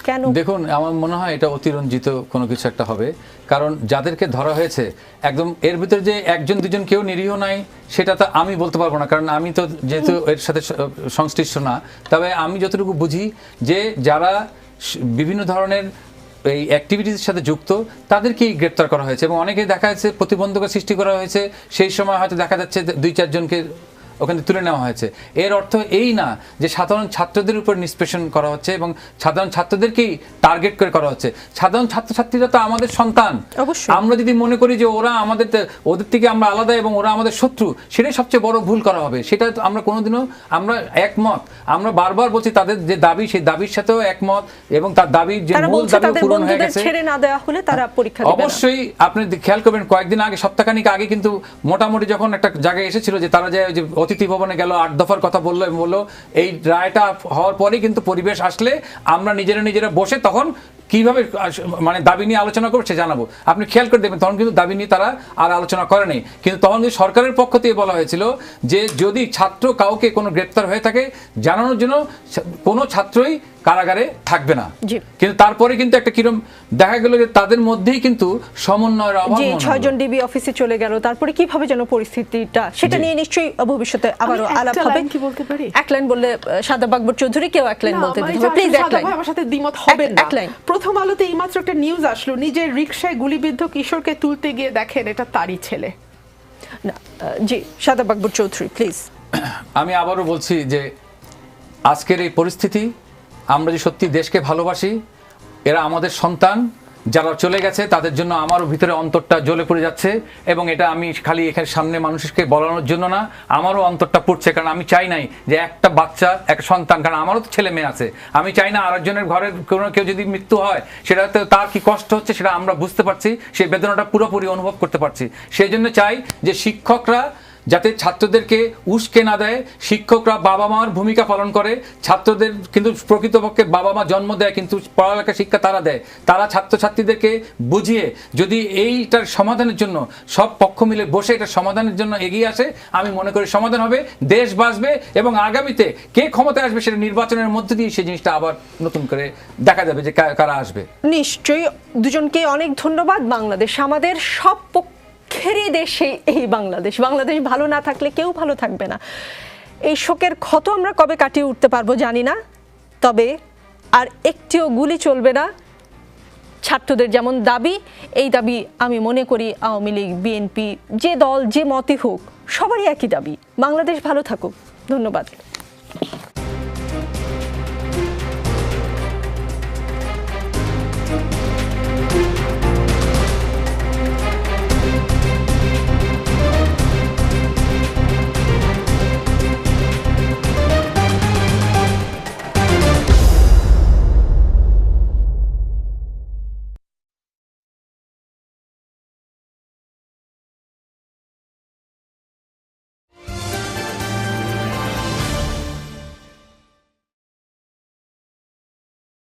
কেন? দেখুন, আমার মনে হয় এটা অতিরঞ্জিত কোনো কিছু একটা হবে, কারণ যাদেরকে ধরা হয়েছে একদম এর ভিতরে যে 1-2 জন কেউ নিরীহ নাই সেটা তো আমি বলতে পারবো না, কারণ আমি তো যেহেতু এর সাথে সংশ্লিষ্ট না। তবে আমি যতটুকু বুঝি যে যারা বিভিন্ন ধরনের এই অ্যাক্টিভিটিসের সাথে যুক্ত তাদেরকেই গ্রেপ্তার করা হয়েছে এবং অনেকেই দেখা যাচ্ছে প্রতিবন্ধকতা সৃষ্টি করা হয়েছে, সেই সময় হয়তো দেখা যাচ্ছে 2-4 জনকে ওখানে তুলে নেওয়া হয়েছে। এর অর্থ এই না যে সাধারণ ছাত্রদের উপর নিষ্পেষণ করা হচ্ছে এবং সাধারণ ছাত্রদেরকেই টার্গেট করে করা হচ্ছে। সাধারণ ছাত্রছাত্রীরা তো আমাদের সন্তান। আমরা যদি মনে করি যে ওরা ওদের থেকে আমরা আলাদা এবং ওরা আমাদের শত্রু, সেটাই সবচেয়ে বড় ভুল করা হবে। সেটা আমরা কোনোদিনও আমরা একমত। আমরা বারবার বলছি তাদের যে দাবি, সেই দাবির সাথেও একমত এবং তার দাবির যে মূল দাবি পূরণ হয়ে গেছে। ছেড়ে না দেওয়া হলে তারা পরীক্ষা দেবে না। অবশ্যই আপনি খেয়াল করবেন, কয়েকদিন আগে, সপ্তাহখানিক আগে কিন্তু মোটামুটি যখন একটা জায়গায় এসেছিল যে তারা যে অতিথি ভবনে গেল, 8 দফার কথা বললো এবং বললো এই রায়টা হওয়ার পরেই কিন্তু পরিবেশ আসলে আমরা নিজেরা বসে তখন কিভাবে মানে দাবি নিয়ে আলোচনা করছে জানাবো। আপনি খেয়াল করে দেখবেন তখন কিন্তু দাবি নিয়ে তারা আর আলোচনা করেনি। কিন্তু তখন কিন্তু সরকারের পক্ষ থেকে বলা হয়েছিল যে যদি ছাত্র কাউকে কোনো গ্রেপ্তার হয়ে থাকে জানানোর জন্য কোনো ছাত্রই কারাগারে থাকবে না। কিন্তু তারপরে কিন্তু একটা কিরকম দেখা গেল যে তাদের মধ্যেই কিন্তু সমন্বয়ের অভাব। 6 জন ডিবি অফিসে চলে গেল, তারপরে কিভাবে যেন পরিস্থিতিটা, সেটা নিয়ে নিশ্চয়ই ভবিষ্যতে আবারও আলাপ হবে। কি বলতে পারি? এক লাইন বললে শাদাব আকবর চৌধুরী, কেউ এক লাইন বলতে দিতে হবে প্লিজ। এক লাইন। আমার সাথে দ্বিমত হবে না। প্রথম আলোতে এইমাত্র একটা নিউজ আসলো, নিজের রিকশায় গুলিবিদ্ধ কিশোরকে তুলতে গিয়ে দেখেন এটা তারই ছেলে। না, জি শাদাব আকবর চৌধুরী প্লিজ। আমি আবারও বলছি যে আজকের এই পরিস্থিতি, আমরা যে সত্যি দেশকে ভালোবাসি, এরা আমাদের সন্তান, যারা চলে গেছে তাদের জন্য আমারও ভিতরে অন্তরটা জ্বলে পড়ে যাচ্ছে, এবং এটা আমি খালি এখানে সামনে মানুষকে বলানোর জন্য না, আমারও অন্তরটা পড়ছে, কারণ আমি চাই নাই যে একটা বাচ্চা, একটা সন্তান, কারণ আমারও তো ছেলে মেয়ে আছে, আমি চাই না আরেকজনের ঘরের কোনো কেউ যদি মৃত্যু হয় সেটাতে তার কি কষ্ট হচ্ছে সেটা আমরা বুঝতে পারছি, সেই বেদনাটা পুরোপুরি অনুভব করতে পারছি। সেই জন্য চাই যে শিক্ষকরা যাতে ছাত্রদেরকে উস্কে না দেয়, শিক্ষকরা বাবা মার ভূমিকা পালন করে, ছাত্রদের কিন্তু প্রকৃতপক্ষে বাবা মা জন্ম দেয় কিন্তু পড়ালেখা শিক্ষা তারা দেয়, তারা ছাত্রছাত্রীদেরকে বুঝিয়ে যদি এইটার সমাধানের জন্য সব পক্ষ মিলে বসে এটার সমাধানের জন্য এগিয়ে আসে, আমি মনে করি সমাধান হবে, দেশ বাঁচবে, এবং আগামীতে কে ক্ষমতায় আসবে সেটা নির্বাচনের মধ্যে দিয়ে সেই জিনিসটা আবার নতুন করে দেখা যাবে যে কারা আসবে। নিশ্চয়ই, দুজনকে অনেক ধন্যবাদ। বাংলাদেশ আমাদের সব পক্ষেরই দেশে, এই বাংলাদেশ ভালো না থাকলে কেউ ভালো থাকবে না। এই শোকের ক্ষত আমরা কবে কাটিয়ে উঠতে পারবো জানি না, তবে আর একটিও গুলি চলবে না। ছাত্রদের যেমন দাবি, এই দাবি আমি মনে করি আওয়ামী লীগ, বিএনপি, যে দল যে মতই হোক, সবারই একই দাবি, বাংলাদেশ ভালো থাকুক। ধন্যবাদ।